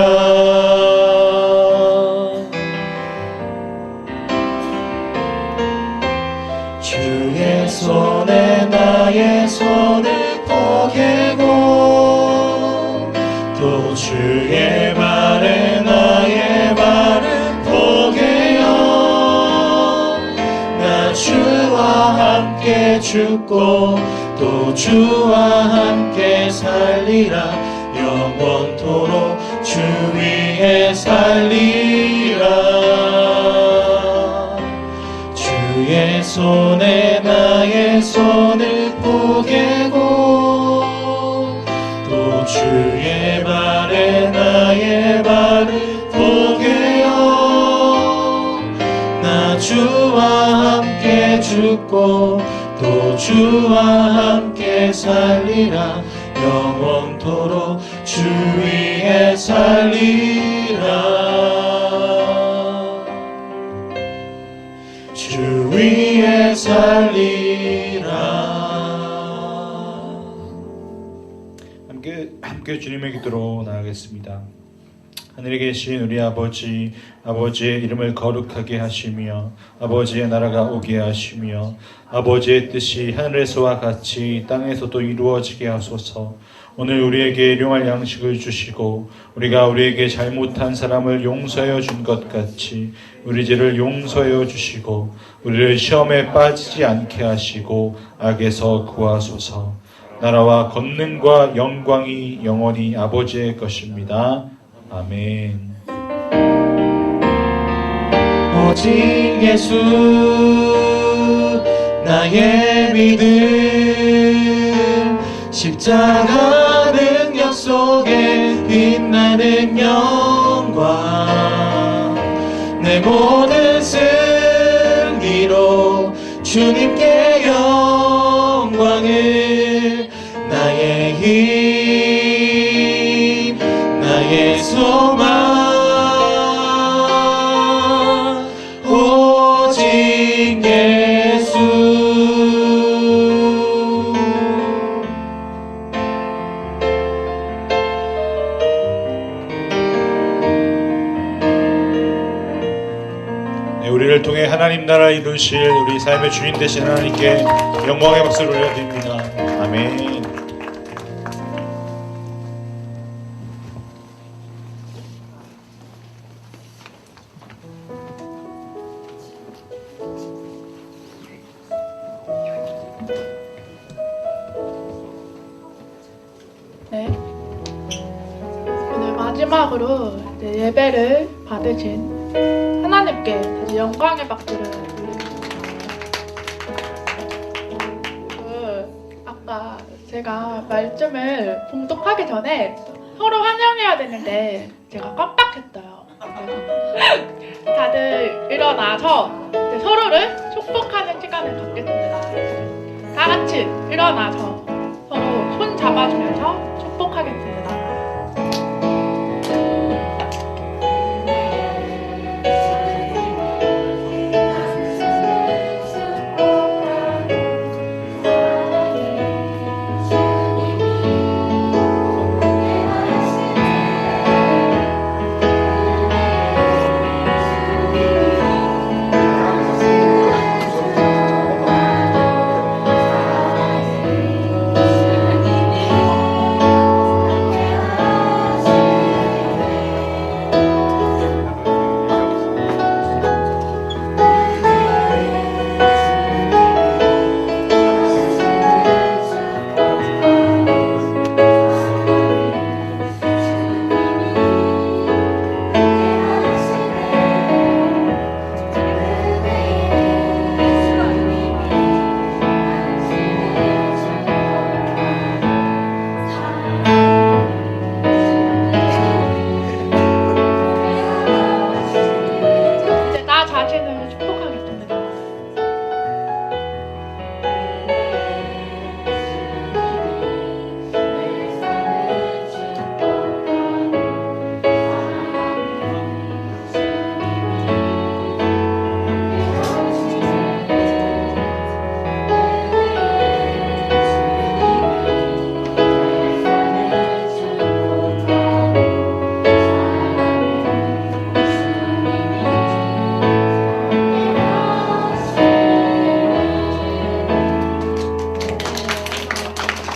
주의 손에 나의 손을 포개고 또 주의 발에 나의 발을 포개어 나 주와 함께 죽고 또 주와 함께 살리라. 영원토록 주 위에 살리라. 주의 손에 나의 손을 포개고 또 주의 발에 나의 발을 포개어 나 주와 함께 죽고 또 주와 함께 살리라. 영원토록 주 위에 살리라. 주 위에 살리라. 함께 주님의 기도로 나가겠습니다. 하늘에 계신 우리 아버지, 아버지의 이름을 거룩하게 하시며 아버지의 나라가 오게 하시며 아버지의 뜻이 하늘에서와 같이 땅에서도 이루어지게 하소서. 오늘 우리에게 일용할 양식을 주시고 우리가 우리에게 잘못한 사람을 용서하여 준 것 같이 우리 죄를 용서하여 주시고 우리를 시험에 빠지지 않게 하시고 악에서 구하소서. 나라와 권능과 영광이 영원히 아버지의 것입니다. 아멘. 오직 예수 나의 믿음 십자가 능력 속에 빛나는 영광 내 모든 승리로 주님께 영광을 나의 힘 나의 소망 오직 예수. 네, 우리를 통해 하나님 나라 이루실 우리 삶의 주인 되신 하나님께 영광의 박수를 올려드립니다. 아멘. 네. 오늘 마지막으로 이제 예배를 받으신 하나님께 다시 영광의 박수를 올리겠습니다. 아까 제가 말씀을 봉독하기 전에 서로 환영해야 되는데 제가 깜빡했어요. 그래서 다들 일어나서 이제 서로를 축복하는 시간을 갖겠습니다. 다 같이 일어나서 서로 손 잡아주면서 축복하겠습니다.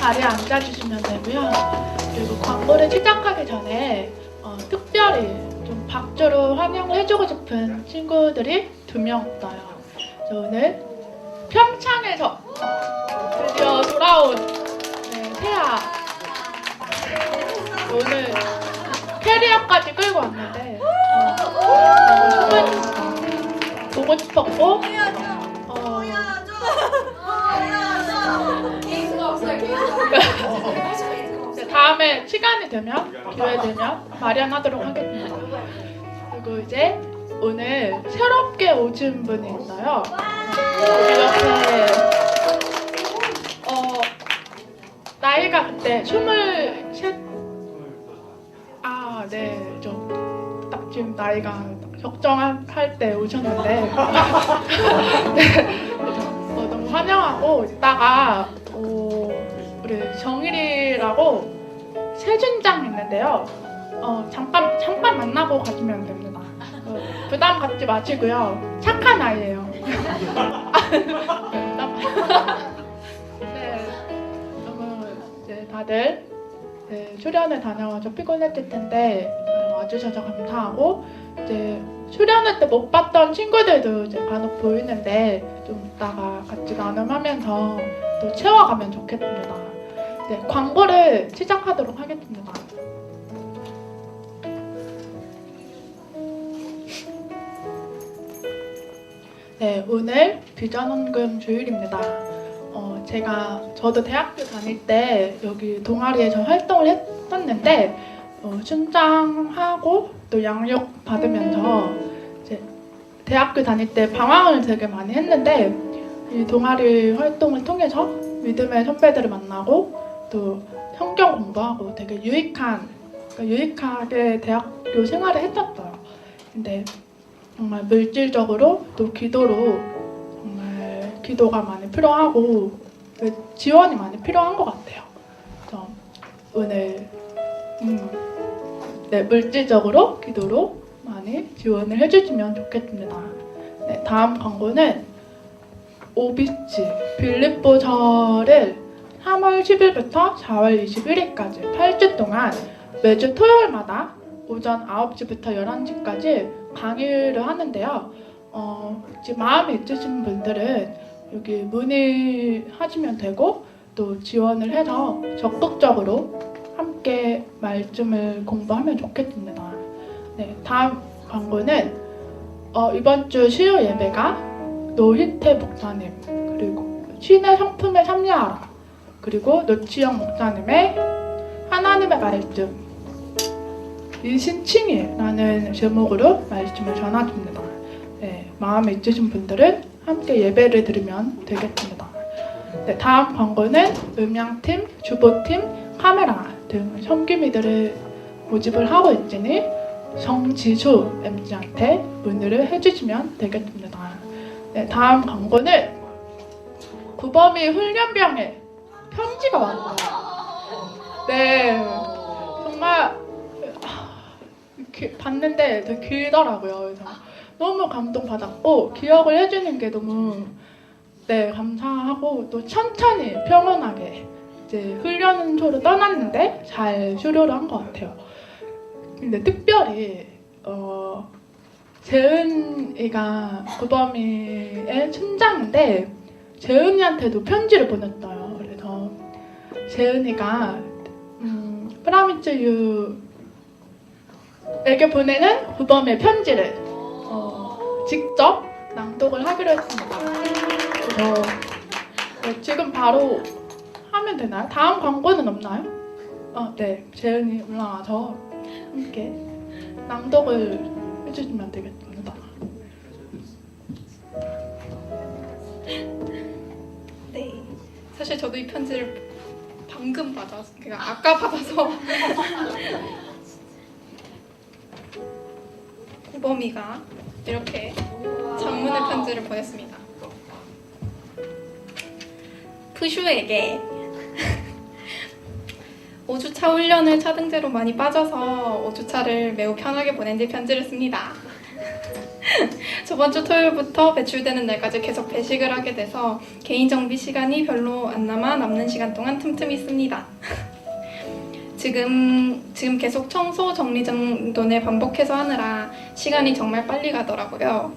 자리에 앉아주시면 되고요. 그리고 광고를 시작하기 전에 특별히 좀 박수로 환영을 해주고 싶은 친구들이 2명 있어요. 오늘 평창에서 드디어 돌아온 태아 오늘 캐리어까지 끌고 왔는데 너무 보고 싶었고 다음에 시간이 되면 기회 되면 마련하도록 하겠습니다. 그리고 이제 오늘 새롭게 오신 분이 있어요. 이렇게 나이가 그때 23 좀 딱 지금 나이가 적정할 때 오셨는데 네, 너무 환영하고 이따가 우리 정일이라고 세준장 있는데요. 잠깐 만나고 가시면 됩니다. 부담 갖지 마시고요. 착한 아이예요. 네, 너무 이제 다들 수련회 다녀와서 피곤했을 텐데 와주셔서 감사하고, 이제 수련회 때 못 봤던 친구들도 이제 간혹 보이는데 좀 이따가 같이 나눔하면서 또 채워가면 좋겠습니다. 네, 광고를 시작하도록 하겠습니다. 네, 오늘 비전헌금 주일입니다. 저도 대학교 다닐 때 여기 동아리에서 활동을 했었는데, 순장하고 또 양육 받으면서 이제 대학교 다닐 때 방황을 되게 많이 했는데, 이 동아리 활동을 통해서 믿음의 선배들을 만나고 또 성경 공부하고 되게 유익하게 대학교 생활을 했었어요. 근데 정말 물질적으로 또 기도로 정말 기도가 많이 필요하고 지원이 많이 필요한 것 같아요. 그래서 오늘 물질적으로 기도로 많이 지원을 해주시면 좋겠습니다. 네, 다음 광고는 오비치 빌립보서를 3월 10일부터 4월 21일까지 8주 동안 매주 토요일마다 오전 9시부터 11시까지 강의를 하는데요. 지금 마음이 있으신 분들은 여기 문의하시면 되고, 또 지원을 해서 적극적으로 함께 말씀을 공부하면 좋겠습니다. 네, 다음 광고는 이번 주 수요 예배가 노희태 목사님, 그리고 신의 성품에 참여하라, 그리고 노치영 목사님의 하나님의 말씀 일신칭의라는 제목으로 말씀을 전하십니다. 네, 마음에 있으신 분들은 함께 예배를 드리면 되겠습니다. 네, 다음 광고는 음향팀, 주보팀, 카메라 등 섬김이들을 모집을 하고 있으니 성지수 MC한테 문의를 해주시면 되겠습니다. 네, 다음 광고는 구범이 훈련병에 편지가 왔어요. 네, 정말 봤는데 되게 길더라고요. 그래서 너무 감동받았고, 기억을 해주는 게 너무 감사하고, 또 천천히 평온하게 이제 훈련소로 떠났는데 잘 수료를 한 것 같아요. 근데 특별히 재은이가 구범이의 춘장인데 재은이한테도 편지를 보냈어요. 그래서 재은이가 프라미츠유에게 보내는 구범의 편지를 직접 낭독을 하기로 했습니다. 그래서 지금 바로 하면 되나요? 다음 광고는 없나요? 네, 재은이 올라와서 함께 낭독을 해주시면 되겠습니다. 네, 사실 저도 이 편지를 방금 받아서, 그러니까 아까 받아서 구범이가 이렇게 장문의 편지를 보냈습니다. 푸슈에게 5주차 훈련을 차등제로 많이 빠져서 5주차를 매우 편하게 보낸 뒤 편지를 씁니다. 저번 주 토요일부터 배출되는 날까지 계속 배식을 하게 돼서 개인 정비 시간이 별로 안 남아 남는 시간 동안 틈틈이 씁니다. 지금 계속 청소 정리 정돈을 반복해서 하느라 시간이 정말 빨리 가더라고요.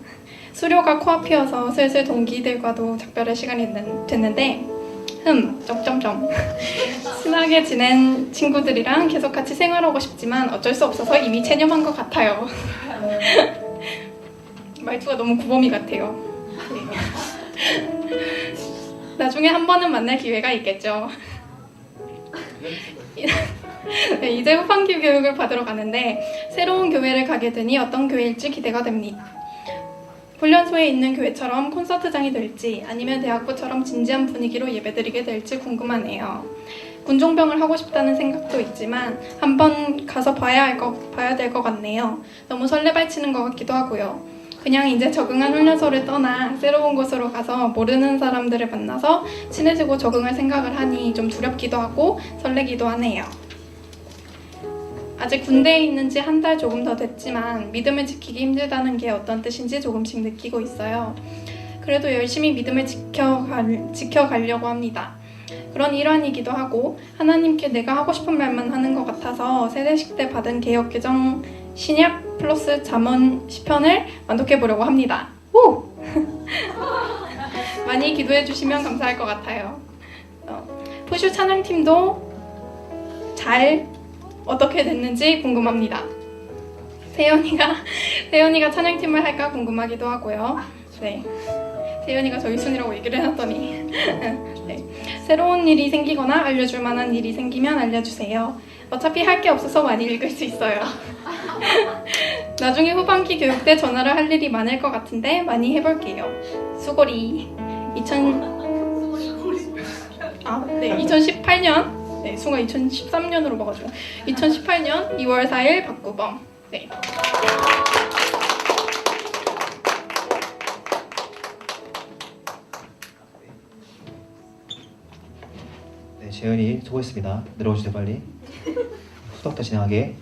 수료가 코앞이어서 슬슬 동기들과도 작별할 시간이 됐는데 친하게 지낸 친구들이랑 계속 같이 생활하고 싶지만 어쩔 수 없어서 이미 체념한 것 같아요. 말투가 너무 구범이 같아요. 네. 나중에 한 번은 만날 기회가 있겠죠. 네, 이제 후반기 교육을 받으러 가는데 새로운 교회를 가게 되니 어떤 교회일지 기대가 됩니다. 훈련소에 있는 교회처럼 콘서트장이 될지 아니면 대학부처럼 진지한 분위기로 예배드리게 될지 궁금하네요. 군종병을 하고 싶다는 생각도 있지만 한번 가서 봐야 될 것 같네요. 너무 설레발치는 것 같기도 하고요. 그냥 이제 적응한 훈련소를 떠나 새로운 곳으로 가서 모르는 사람들을 만나서 친해지고 적응할 생각을 하니 좀 두렵기도 하고 설레기도 하네요. 아직 군대에 있는 지 한 달 조금 더 됐지만 믿음을 지키기 힘들다는 게 어떤 뜻인지 조금씩 느끼고 있어요. 그래도 열심히 믿음을 지켜가려고 합니다. 그런 일환이기도 하고 하나님께 내가 하고 싶은 말만 하는 것 같아서 세대식 때 받은 개혁개정 신약 플러스 잠언 시편을 만독해보려고 합니다. 오! 많이 기도해 주시면 감사할 것 같아요. 푸슈 찬양팀도 잘 어떻게 됐는지 궁금합니다. 세연이가 찬양팀을 할까 궁금하기도 하고요. 네. 세연이가 저희 순이라고 얘기를 해놨더니 네. 새로운 일이 생기거나 알려줄 만한 일이 생기면 알려주세요. 어차피 할 게 없어서 많이 읽을 수 있어요. 나중에 후반기 교육 때 전화를 할 일이 많을 것 같은데 많이 해볼게요. 수고리 2018년 네, 수가 2013년으로 봐가지고 2018년 2월 4일 박구범. 네. 네, 재현이 수고했습니다. 내려오시죠 빨리. 후덕더 진행하게.